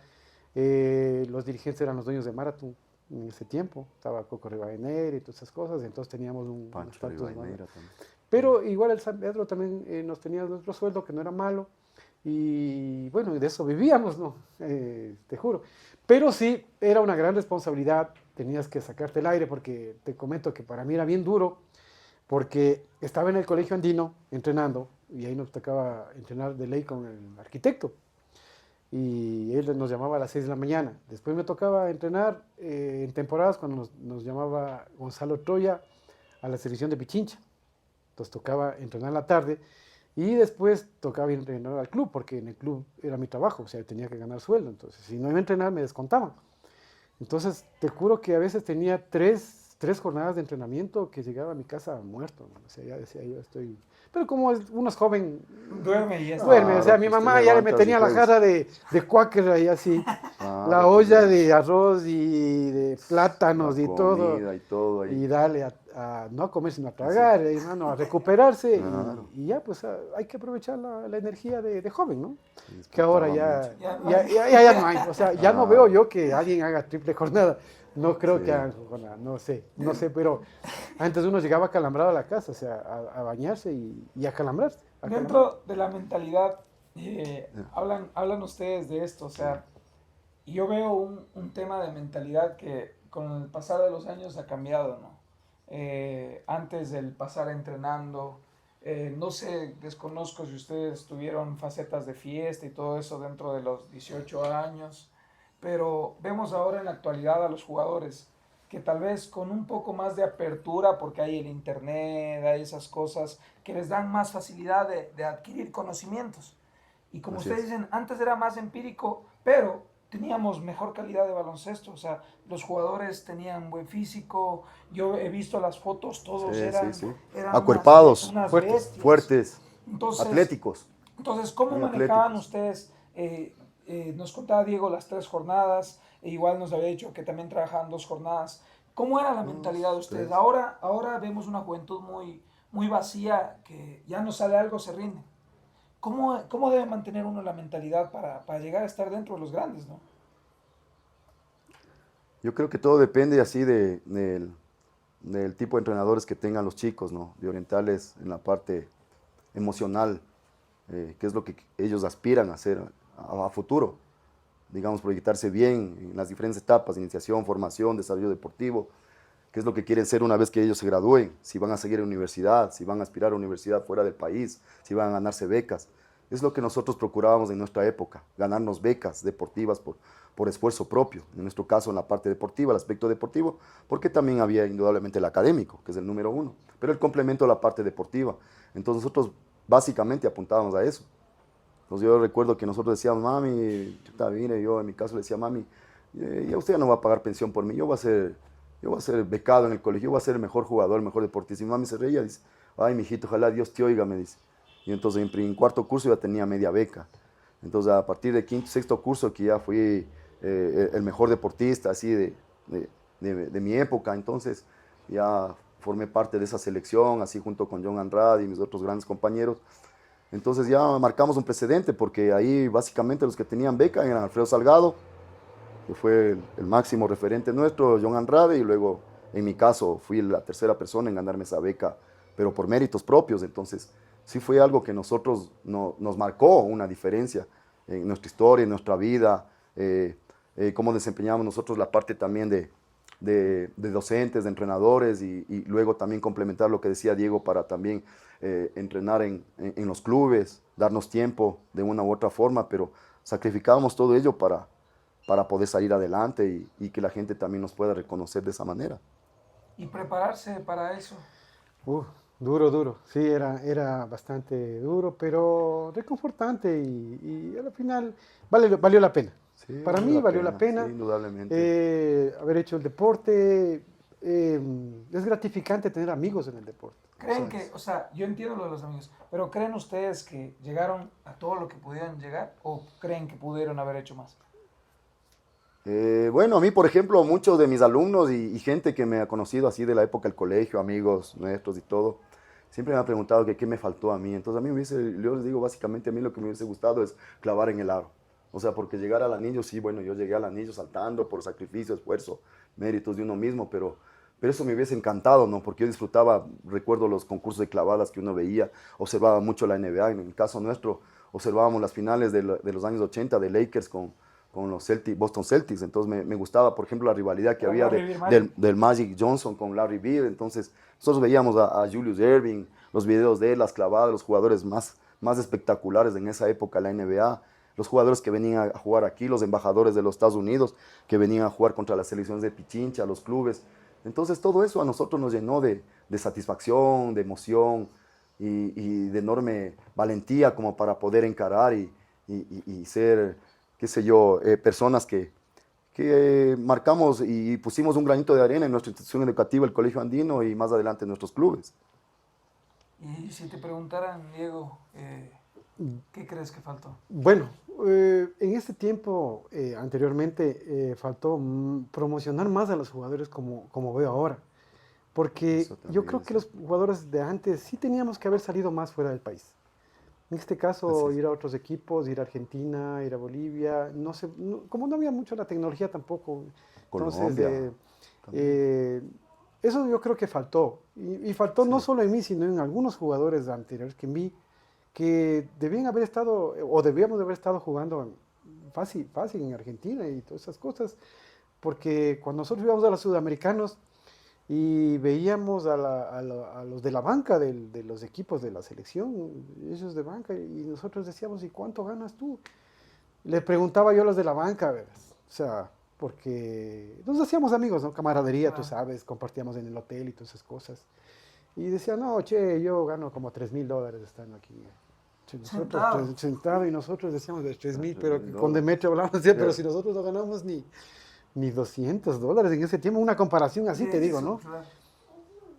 Los dirigentes eran los dueños de Marathon en ese tiempo. Estaba Coco Rivadeneira y todas esas cosas. Entonces teníamos un Pancho estatus más. Rivadeneira también. Pero igual el San Pedro también nos tenía nuestro sueldo, que no era malo. Y bueno, de eso vivíamos, ¿no? Te juro. Pero sí, era una gran responsabilidad, tenías que sacarte el aire porque te comento que para mí era bien duro porque estaba en el colegio andino entrenando y ahí nos tocaba entrenar de ley con el arquitecto y él nos llamaba a las 6 de la mañana. Después me tocaba entrenar en temporadas cuando nos llamaba Gonzalo Troya a la selección de Pichincha. Entonces tocaba entrenar en la tarde y después tocaba ir a entrenar al club, porque en el club era mi trabajo, o sea, tenía que ganar sueldo. Entonces, si no iba a entrenar, me descontaban. Entonces, te juro que a veces tenía tres jornadas de entrenamiento que llegaba a mi casa muerto, ¿no? O sea, ya decía, yo estoy... Pero como uno es joven, Duerme y ya está. duerme. O sea, Claro, mi pues te mamá ya me levantas y tenía la juegas. jarra de cuáquer ahí así, la Claro, pues olla ya, de arroz y de la plátanos y todo. comida y todo ahí. Y dale a no a comer sino a Así, tragar, hermano, a recuperarse claro, y ya pues hay que aprovechar la energía de joven, ¿no? y Que ahora disfrutaba mucho. Ya no ya no hay, o sea, ya no veo Claro, yo que alguien haga triple jornada, no creo que sí. hagan jornada, no sé, pero antes uno llegaba acalambrado a la casa, o sea, a bañarse y acalambrarse, Dentro de la mentalidad, Ya, hablan ustedes de esto, o sea, y yo veo un tema de mentalidad que con el pasar de los años ha cambiado, ¿no? Antes del pasar entrenando, no sé, desconozco si ustedes tuvieron facetas de fiesta y todo eso dentro de los 18 años, pero vemos ahora en la actualidad a los jugadores que tal vez con un poco más de apertura, porque hay el internet, hay esas cosas que les dan más facilidad de adquirir conocimientos. Y como así ustedes es. dicen, antes era más empírico, pero teníamos mejor calidad de baloncesto, o sea, los jugadores tenían buen físico, yo he visto las fotos, todos Sí, sí, sí. eran Acuerpados, unas fuertes. bestias. fuertes, Entonces, atléticos, entonces, ¿cómo muy manejaban atléticos. ustedes? Nos contaba Diego las 3 jornadas, e igual nos había dicho que también trabajaban 2 jornadas. ¿Cómo era la mentalidad de Dos, ustedes? tres. Ahora vemos una juventud muy vacía, que ya no sale algo, se rinde. ¿Cómo debe mantener uno la mentalidad para llegar a estar dentro de los grandes, ¿no? Yo creo que todo depende así del tipo de entrenadores que tengan los chicos, ¿no? De orientarles en la parte emocional, qué es lo que ellos aspiran a hacer a futuro. Digamos, proyectarse bien en las diferentes etapas, iniciación, formación, desarrollo deportivo, qué es lo que quieren ser una vez que ellos se gradúen, si van a seguir en universidad, si van a aspirar a universidad fuera del país, si van a ganarse becas. Es lo que nosotros procurábamos en nuestra época, ganarnos becas deportivas por esfuerzo propio, en nuestro caso en la parte deportiva, el aspecto deportivo, porque también había indudablemente el académico, que es el número uno, pero el complemento a la parte deportiva. Entonces nosotros básicamente apuntábamos a eso. Entonces yo recuerdo que nosotros decíamos, mami, mire, yo en mi caso le decía, mami, ya usted ya no va a pagar pensión por mí, yo voy a ser becado en el colegio, yo voy a ser el mejor jugador, el mejor deportista. Y mi mami se reía, dice, ay, mijito, ojalá Dios te oiga, me dice. Y entonces en cuarto curso ya tenía media beca. Entonces a partir de quinto, sexto curso que ya fui el mejor deportista así de mi época, entonces ya formé parte de esa selección, así junto con John Andrade y mis otros grandes compañeros. Entonces ya marcamos un precedente porque ahí básicamente los que tenían beca eran Alfredo Salgado, que fue el máximo referente nuestro, John Andrade, y luego en mi caso fui la tercera persona en ganarme esa beca, pero por méritos propios. Entonces sí fue algo que nosotros nos marcó una diferencia en nuestra historia, en nuestra vida, cómo desempeñamos nosotros la parte también de docentes, de entrenadores y luego también complementar lo que decía Diego para también entrenar en los clubes, darnos tiempo de una u otra forma, pero sacrificábamos todo ello para poder salir adelante y que la gente también nos pueda reconocer de esa manera. Y prepararse para eso. Uf, duro, sí, era bastante duro, pero reconfortante y al final valió la pena. Sí, Para vale mí la valió la pena, sí, pena indudablemente. haber hecho el deporte. Es gratificante tener amigos en el deporte. ¿Creen que, ¿Sabes? o sea, yo entiendo lo de los amigos, pero creen ustedes que llegaron a todo lo que pudieron llegar o creen que pudieron haber hecho más? Bueno, a mí, por ejemplo, muchos de mis alumnos y gente que me ha conocido así de la época del colegio, amigos nuestros y todo, siempre me han preguntado que qué me faltó a mí. Entonces a mí yo les digo, básicamente a mí lo que me hubiese gustado es clavar en el aro. O sea, porque llegar al anillo, sí, bueno, yo llegué al anillo saltando por sacrificio, esfuerzo, méritos de uno mismo, pero eso me hubiese encantado, ¿no? Porque yo disfrutaba, recuerdo los concursos de clavadas que uno veía, observaba mucho la NBA, en el caso nuestro, observábamos las finales de los años 80 de Lakers con los Boston Celtics, entonces me gustaba, por ejemplo, la rivalidad que había del Magic Johnson con Larry Bird. Entonces nosotros veíamos a Julius Erving, los videos de él, las clavadas, los jugadores más espectaculares en esa época, la NBA, los jugadores que venían a jugar aquí, los embajadores de los Estados Unidos que venían a jugar contra las selecciones de Pichincha, los clubes. Entonces todo eso a nosotros nos llenó de satisfacción, de emoción y de enorme valentía como para poder encarar y ser, qué sé yo, personas que marcamos y pusimos un granito de arena en nuestra institución educativa, el Colegio Andino, y más adelante en nuestros clubes. Y si te preguntaran, Diego, ¿qué crees que faltó? Bueno, en este tiempo, anteriormente, faltó promocionar más a los jugadores como veo ahora. Porque yo creo que los jugadores de antes sí teníamos que haber salido más fuera del país. En este caso, ir a otros equipos, ir a Argentina, ir a Bolivia, no sé, como no había mucho la tecnología tampoco. Entonces, eso yo creo que faltó. Y faltó no solo en mí, sino en algunos jugadores anteriores que vi que debían haber estado, o debíamos de haber estado jugando fácil en Argentina y todas esas cosas. Porque cuando nosotros íbamos a los sudamericanos y veíamos a los de la banca de los equipos de la selección, ellos de banca, y nosotros decíamos, ¿y cuánto ganas tú? Le preguntaba yo a los de la banca, ¿verdad? O sea, porque nos hacíamos amigos, ¿no? Camaradería, tú sabes, compartíamos en el hotel y todas esas cosas. Y decía, no, che, yo gano como $3,000 estando aquí. Sentado, y nosotros decíamos de 3,000, pero con Demetrio hablábamos, decía, pero si nosotros no ganamos ni $200 en ese tiempo, una comparación así, te digo, ¿no? Claro.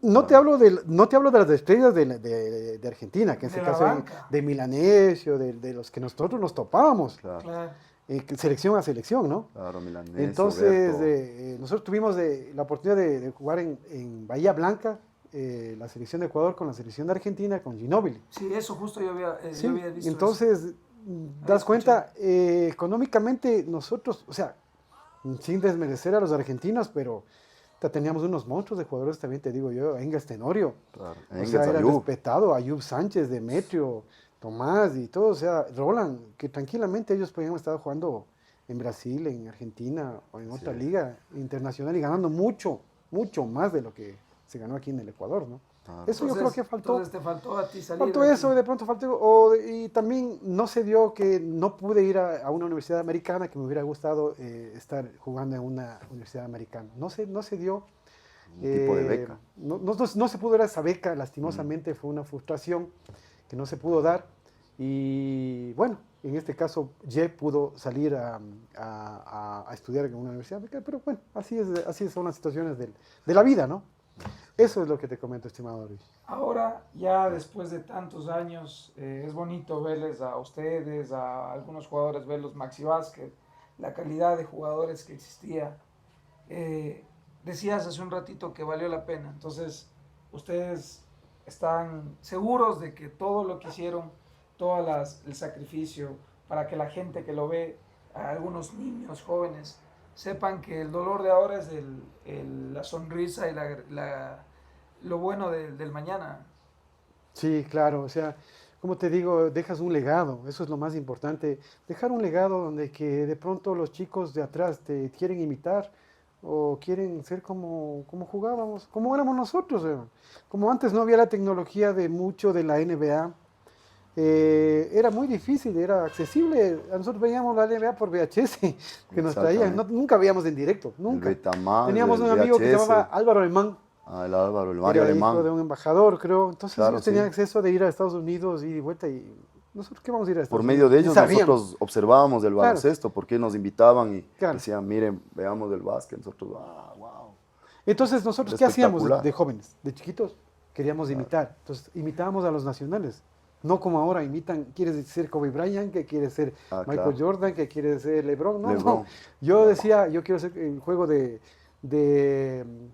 No te hablo de las estrellas de Argentina, que en ese caso de Milanesio, de los que nosotros nos topábamos. Claro. Selección a selección, ¿no? Claro, Milanesio. Entonces, nosotros tuvimos la oportunidad de jugar en Bahía Blanca, la selección de Ecuador con la selección de Argentina, con Ginóbili. Sí, eso justo yo había visto. Entonces, eso. Das cuenta, económicamente nosotros, o sea, sin desmerecer a los argentinos, pero teníamos unos monstruos de jugadores también, te digo yo, Engas Tenorio, claro. O sea, era respetado, Ayub Sánchez, Demetrio, Tomás y todo, o sea, Roland, que tranquilamente ellos podían estar jugando en Brasil, en Argentina o en otra liga internacional y ganando mucho más de lo que se ganó aquí en el Ecuador, ¿no? Eso entonces, yo creo que faltó. Entonces te faltó a ti salir. Faltó eso, de pronto faltó. Y también no se dio que no pude ir a una universidad americana, que me hubiera gustado estar jugando en una universidad americana. No se dio. Un tipo de beca. No se pudo dar esa beca, lastimosamente fue una frustración que no se pudo dar. Y bueno, en este caso, Jeff pudo salir a estudiar en una universidad americana, pero bueno, así son las situaciones de la vida, ¿no? Eso es lo que te comento, estimado Luis. Ahora, ya después de tantos años, es bonito verles a ustedes, a algunos jugadores, verlos Maxi Vázquez, la calidad de jugadores que existía. Decías hace un ratito que valió la pena, entonces ustedes están seguros de que todo lo que hicieron, el sacrificio, para que la gente que lo ve, a algunos niños, jóvenes, sepan que el dolor de ahora es la sonrisa y lo bueno del mañana. Sí, claro, o sea, como te digo, dejas un legado, eso es lo más importante, dejar un legado donde que de pronto los chicos de atrás te quieren imitar o quieren ser como jugábamos, como éramos nosotros, como antes no había la tecnología de mucho de la NBA. Era muy difícil, era accesible. A nosotros veíamos la NBA por VHS que nos traían, nunca veíamos en directo, nunca. Teníamos un amigo que se llamaba Álvaro Alemán. El Álvaro, el Mario Alemán. Hijo de un embajador, creo. Entonces ellos tenían acceso de ir a Estados Unidos y de vuelta. Y nosotros, ¿qué vamos a ir a Estados Unidos? Por medio de ellos nosotros observábamos el baloncesto, porque nos invitaban y decían, miren, veamos del básquet. Nosotros, wow. Entonces nosotros, ¿qué hacíamos de jóvenes, de chiquitos? Queríamos imitar. Entonces imitábamos a los nacionales. No como ahora imitan, quieres ser Kobe Bryant, que quieres ser Michael Jordan, que quieres ser LeBron. No. Yo decía, yo quiero ser el juego de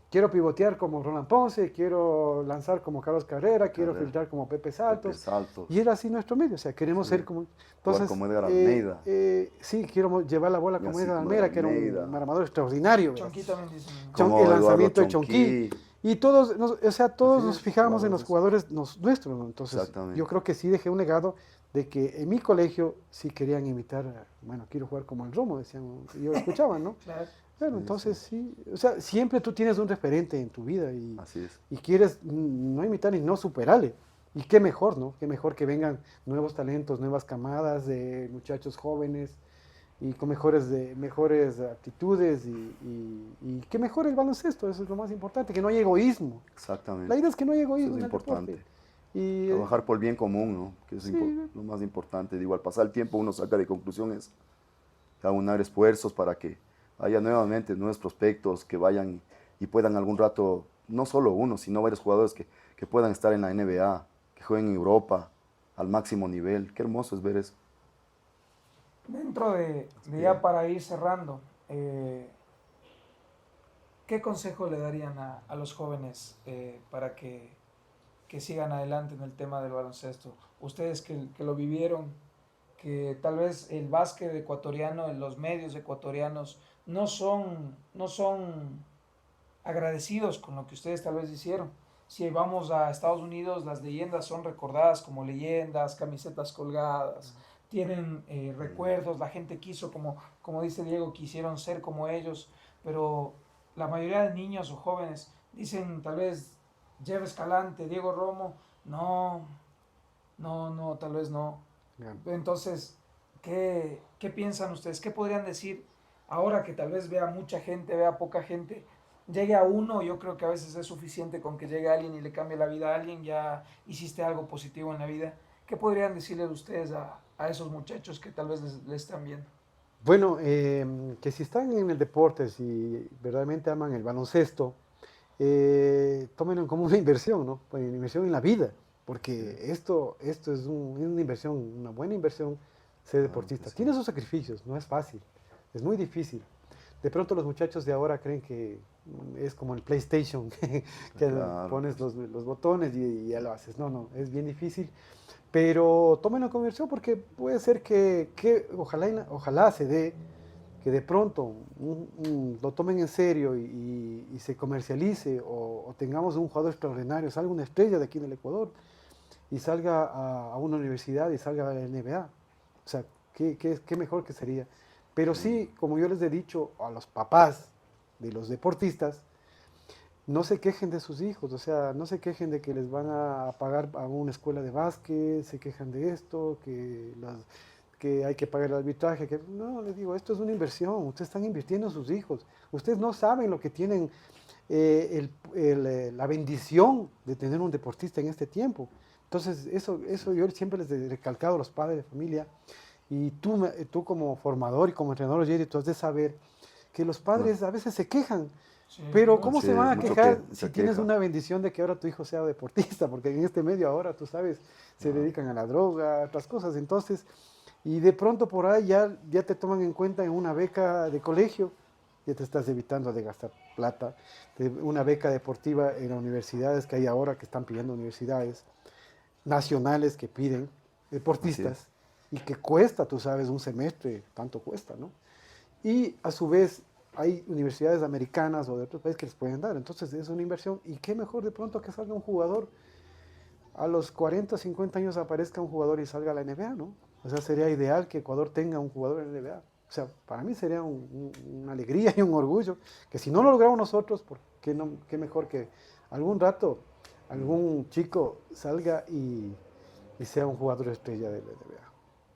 quiero pivotear como Roland Ponce, quiero lanzar como Carlos Carrera, quiero filtrar como Pepe Saltos. Y era así nuestro medio, o sea, queremos ser como... Entonces, como Edgar Almeida. Sí, quiero llevar la bola como Edgar Almeida, que era un armador extraordinario. Chonquí también dice. El lanzamiento de Chonquí. Y todos nos fijábamos en los jugadores nuestros, ¿no? Entonces yo creo que sí dejé un legado de que en mi colegio sí querían imitar, bueno, quiero jugar como el Romo, decían, y yo escuchaba, ¿no? Claro. Bueno, Sí, entonces sí, sí, o sea, siempre tú tienes un referente en tu vida así es. y quieres no imitar y no superarle. Y qué mejor, ¿no? Qué mejor que vengan nuevos talentos, nuevas camadas de muchachos jóvenes y con mejores aptitudes y que mejore el baloncesto, eso es lo más importante, que no haya egoísmo. La Exactamente. idea es que no haya Eso egoísmo es en el deporte. importante. Y Trabajar por el bien común, ¿no? Que es sí, lo más importante. Digo, al pasar el tiempo uno saca de conclusiones, aunar esfuerzos para que haya nuevamente nuevos prospectos que vayan y puedan algún rato, no solo uno, sino varios jugadores que puedan estar en la NBA, que jueguen en Europa al máximo nivel. Qué hermoso es ver eso. Dentro Así de que, ya para ir cerrando, ¿qué consejo le darían a los jóvenes para que sigan adelante en el tema del baloncesto? Ustedes que lo vivieron, que tal vez el básquet ecuatoriano, los medios ecuatorianos no son agradecidos con lo que ustedes tal vez hicieron. Si vamos a Estados Unidos, las leyendas son recordadas como leyendas, camisetas colgadas, tienen recuerdos, la gente quiso, como dice Diego, quisieron ser como ellos, pero la mayoría de niños o jóvenes dicen tal vez Jeff Escalante, Diego Romo, no, no, tal vez no. ya. Entonces, qué piensan ustedes? ¿Qué podrían decir ahora que tal vez vea mucha gente, vea poca gente? Llegue a uno, yo creo que a veces es suficiente con que llegue alguien y le cambie la vida a alguien, ya hiciste algo positivo en la vida. ¿Qué podrían decirle ustedes a esos muchachos que tal vez les están viendo? Bueno, que si están en el deporte, si verdaderamente aman el baloncesto, tómenlo como una inversión, ¿no? Pues, una inversión en la vida, sí, porque esto es una inversión, una buena inversión ser claro que deportista. sí. Tiene sus sacrificios, no es fácil, es muy difícil. De pronto los muchachos de ahora creen que es como el PlayStation, que Claro que pones sí. los botones y ya lo haces. No, no, es bien difícil. Pero tómenlo como inversión porque puede ser que ojalá, ojalá se dé que de pronto lo tomen en serio y se comercialice o tengamos un jugador extraordinario, salga una estrella de aquí en el Ecuador y salga a una universidad y salga a la NBA. O sea, qué mejor que sería. Pero Sí, sí, como yo les he dicho a los papás de los deportistas, no se quejen de sus hijos, o sea, no se quejen de que les van a pagar a una escuela de básquet, se quejan de esto, que hay que pagar el arbitraje, que no, les digo, esto es una inversión, ustedes están invirtiendo en sus hijos, ustedes no saben lo que tienen, la bendición de tener un deportista en este tiempo. Entonces, eso yo siempre les he recalcado a los padres de familia, y tú como formador y como entrenador, Jerry, tú has de saber que los claro. padres a veces se quejan, Sí, pero ¿cómo Así se van es, a mucho quejar que, si mucha tienes queja. una bendición de que ahora tu hijo sea deportista? Porque en este medio ahora, tú sabes, se Claro, dedican a la droga, a otras cosas. Entonces, y de pronto por ahí ya te toman en cuenta en una beca de colegio, ya te estás evitando de gastar plata, de una beca deportiva en las universidades que hay ahora que están pidiendo universidades nacionales que piden así es. deportistas y que cuesta, tú sabes, un semestre, tanto cuesta, ¿no? Y a su vez hay universidades americanas o de otros países que les pueden dar. Entonces es una inversión. Y qué mejor de pronto que salga un jugador a los 40, 50 años aparezca un jugador y salga a la NBA, ¿no? O sea, sería ideal que Ecuador tenga un jugador en la NBA. O sea, para mí sería una alegría y un orgullo que si no lo logramos nosotros, ¿por qué, no, qué mejor que algún rato algún chico salga y sea un jugador estrella de la NBA?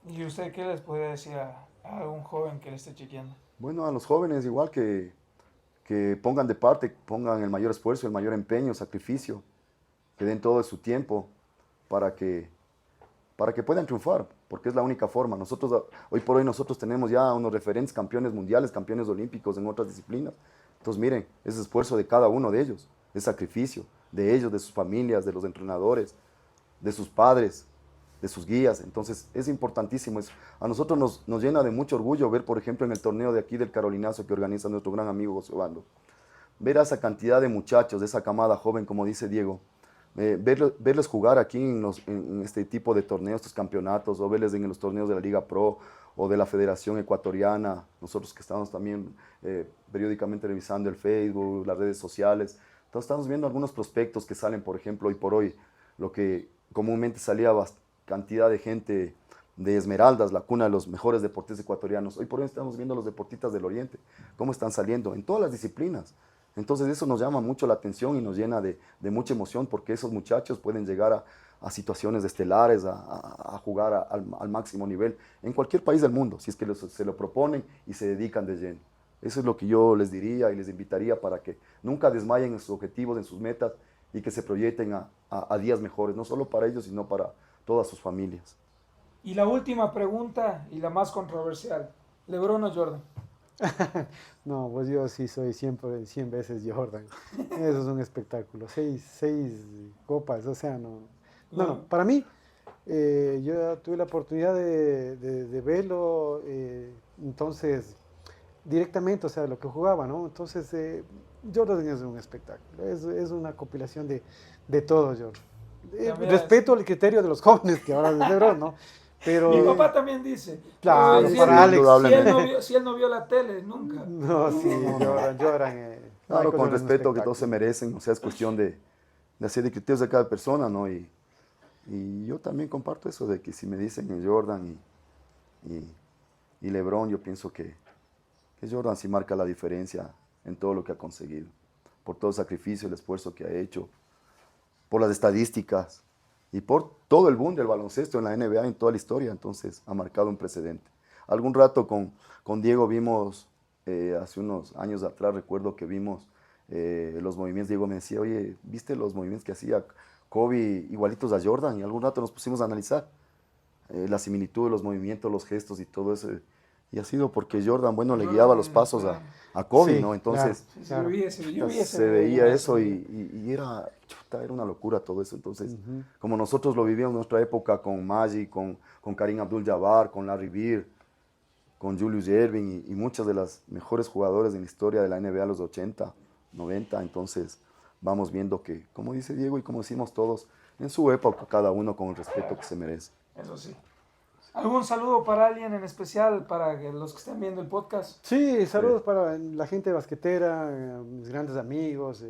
¿y usted qué les podría decir a algún joven que le esté chequeando? Bueno, a los jóvenes igual que pongan de parte, pongan el mayor esfuerzo, el mayor empeño, sacrificio, que den todo de su tiempo para que, para que puedan triunfar, porque es la única forma. Nosotros, hoy por hoy nosotros tenemos ya unos referentes campeones mundiales, campeones olímpicos en otras disciplinas. Entonces miren, ese esfuerzo de cada uno de ellos, es sacrificio de ellos, de sus familias, de los entrenadores, de sus padres, de sus guías. Entonces es importantísimo eso. A nosotros nos llena de mucho orgullo ver, por ejemplo, en el torneo de aquí del Carolinazo que organiza nuestro gran amigo José Obando, ver a esa cantidad de muchachos, de esa camada joven, como dice Diego, verles jugar aquí en este tipo de torneos, estos campeonatos, o verles en los torneos de la Liga Pro o de la Federación Ecuatoriana, nosotros que estamos también periódicamente revisando el Facebook, las redes sociales, entonces estamos viendo algunos prospectos que salen, por ejemplo, hoy por hoy, lo que comúnmente salía cantidad de gente de Esmeraldas, la cuna de los mejores deportistas ecuatorianos. Hoy por hoy estamos viendo los deportistas del Oriente, cómo están saliendo en todas las disciplinas. Entonces eso nos llama mucho la atención y nos llena de mucha emoción porque esos muchachos pueden llegar a situaciones estelares, a jugar al máximo nivel en cualquier país del mundo, si es que se lo proponen y se dedican de lleno. Eso es lo que yo les diría y les invitaría para que nunca desmayen en sus objetivos, en sus metas y que se proyecten a días mejores, no solo para ellos, sino para todas sus familias. Y la última pregunta y la más controversial. ¿LeBron o Jordan? No, pues yo sí soy siempre 100 veces Jordan. Eso es un espectáculo. Seis copas, o sea, no. No, no, para mí, yo tuve la oportunidad de verlo, entonces, directamente, o sea, lo que jugaba, ¿no? Entonces, Jordan es un espectáculo, es una compilación de todo, Jordan. Respeto el criterio de los jóvenes que ahora es LeBron, ¿no? Mi Pero, papá también dice. claro, Si para él, Alex. si él no vio la tele, nunca. No, sí, Jordan. Claro, con Michael es un respeto que todos se espectáculo. merecen, o sea, es cuestión de hacer de criterios de cada persona, ¿no? Y yo también comparto eso de que si me dicen Jordan y LeBron, yo pienso que Jordan sí marca la diferencia en todo lo que ha conseguido, por todo el sacrificio, el esfuerzo que ha hecho, por las estadísticas y por todo el boom del baloncesto en la NBA en toda la historia, entonces ha marcado un precedente. Algún rato con Diego vimos, hace unos años atrás recuerdo que vimos los movimientos. Diego me decía, oye, ¿viste los movimientos que hacía Kobe igualitos a Jordan? Y algún rato nos pusimos a analizar la similitud de los movimientos, los gestos y todo eso. Y ha sido porque Jordan, bueno, le guiaba los pasos a Kobe, Sí, ¿no? claro, Entonces Sí, claro. yo vi ese se veía video, eso ese y, video. y era, chuta, era una locura todo eso. Entonces, Ujú. como nosotros lo vivíamos en nuestra época con Magic, con Kareem Abdul-Jabbar, con Larry Bird, con Julius Erving y muchas de las mejores jugadores en la historia de la NBA de los 80, 90, entonces vamos viendo que, como dice Diego y como decimos todos, en su época cada uno con el respeto que se merece. Eso sí. ¿Algún saludo para alguien en especial, para los que estén viendo el podcast? Sí, Sí. saludos para la gente basquetera, mis grandes amigos,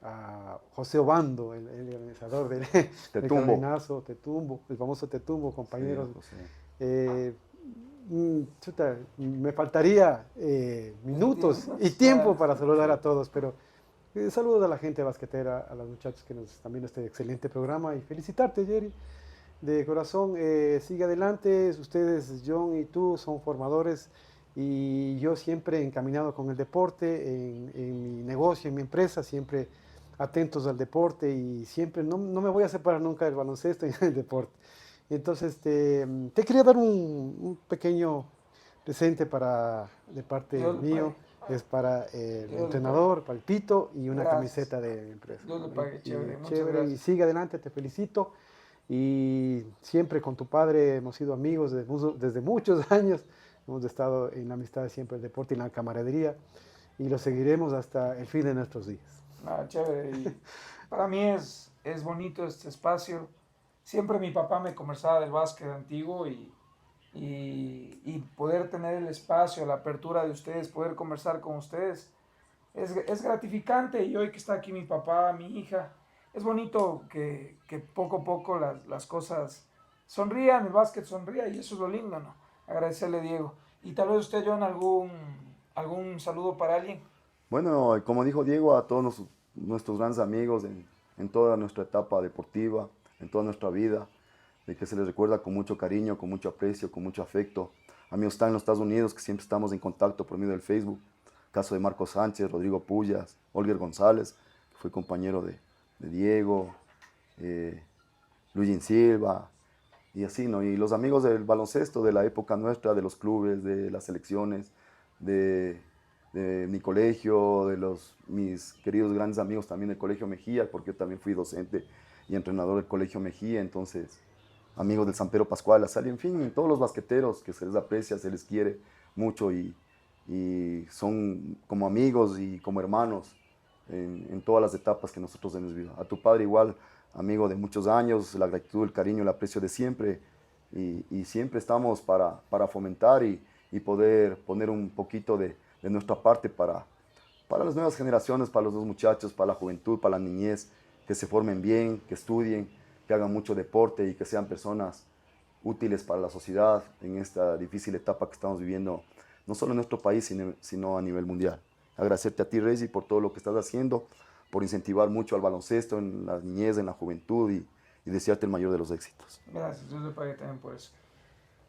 a José Obando, el organizador del Tetumbo. Carolinazo, Tetumbo, el famoso Tetumbo, Sí, compañeros. José. Eh, chuta, me faltaría minutos y tiempo Claro. para saludar a todos, pero saludos a la gente basquetera, a los muchachos que nos están viendo este excelente programa y felicitarte, Jerry, de corazón. Sigue adelante, ustedes, John y tú, son formadores y yo siempre encaminado con el deporte, en mi negocio, en mi empresa, siempre atentos al deporte y siempre no me voy a separar nunca del baloncesto y del deporte. Entonces, te quería dar un pequeño presente de parte Dios le mío. pague. Es para el Dios le pague. entrenador, para el Pito y una Gracias. camiseta de mi empresa. Dios le ¿No? pague, chévere. Muchas Chévere, y gracias. sigue adelante, te felicito. Y siempre con tu padre hemos sido amigos desde muchos años. Hemos estado en la amistad siempre, el deporte y la camaradería. Y lo seguiremos hasta el fin de nuestros días. Nada, chévere. Y para mí es bonito este espacio. Siempre mi papá me conversaba del básquet antiguo y poder tener el espacio, la apertura de ustedes, poder conversar con ustedes, es gratificante. Y hoy que está aquí mi papá, mi hija, es bonito que poco a poco las cosas sonrían, el básquet sonría y eso es lo lindo, ¿no? Agradecerle, Diego. Y tal vez usted, John, algún saludo para alguien. Bueno, como dijo Diego, a todos nuestros grandes amigos en toda nuestra etapa deportiva, en toda nuestra vida, de que se les recuerda con mucho cariño, con mucho aprecio, con mucho afecto. Amigos están en los Estados Unidos, que siempre estamos en contacto por medio del Facebook. Caso de Marco Sánchez, Rodrigo Pullas, Olger González, que fue compañero de Diego, Luis Silva, y así, ¿no? Y los amigos del baloncesto, de la época nuestra, de los clubes, de las selecciones, de, de mi colegio, mis queridos grandes amigos también del Colegio Mejía, porque yo también fui docente y entrenador del Colegio Mejía, entonces amigos del San Pedro Pascual, La Salle, en fin, todos los basqueteros que se les aprecia, se les quiere mucho y son como amigos y como hermanos en todas las etapas que nosotros hemos vivido. A tu padre igual, amigo de muchos años, la gratitud, el cariño, el aprecio de siempre y siempre estamos para fomentar y poder poner un poquito de nuestra parte para las nuevas generaciones, para los dos muchachos, para la juventud, para la niñez, que se formen bien, que estudien, que hagan mucho deporte y que sean personas útiles para la sociedad en esta difícil etapa que estamos viviendo, no solo en nuestro país, sino a nivel mundial. Agradecerte a ti, Reggie, por todo lo que estás haciendo, por incentivar mucho al baloncesto en la niñez, en la juventud y desearte el mayor de los éxitos. Gracias, Dios le pague también por eso.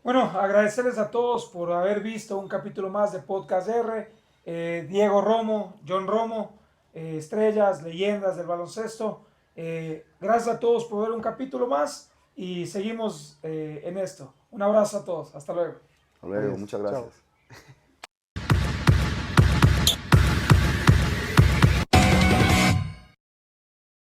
Bueno, agradecerles a todos por haber visto un capítulo más de Podcast R. Diego Romo, John Romo, estrellas, leyendas del baloncesto. Gracias a todos por ver un capítulo más y seguimos en esto. Un abrazo a todos. Hasta luego. Hasta luego, Adiós. muchas Chao. gracias.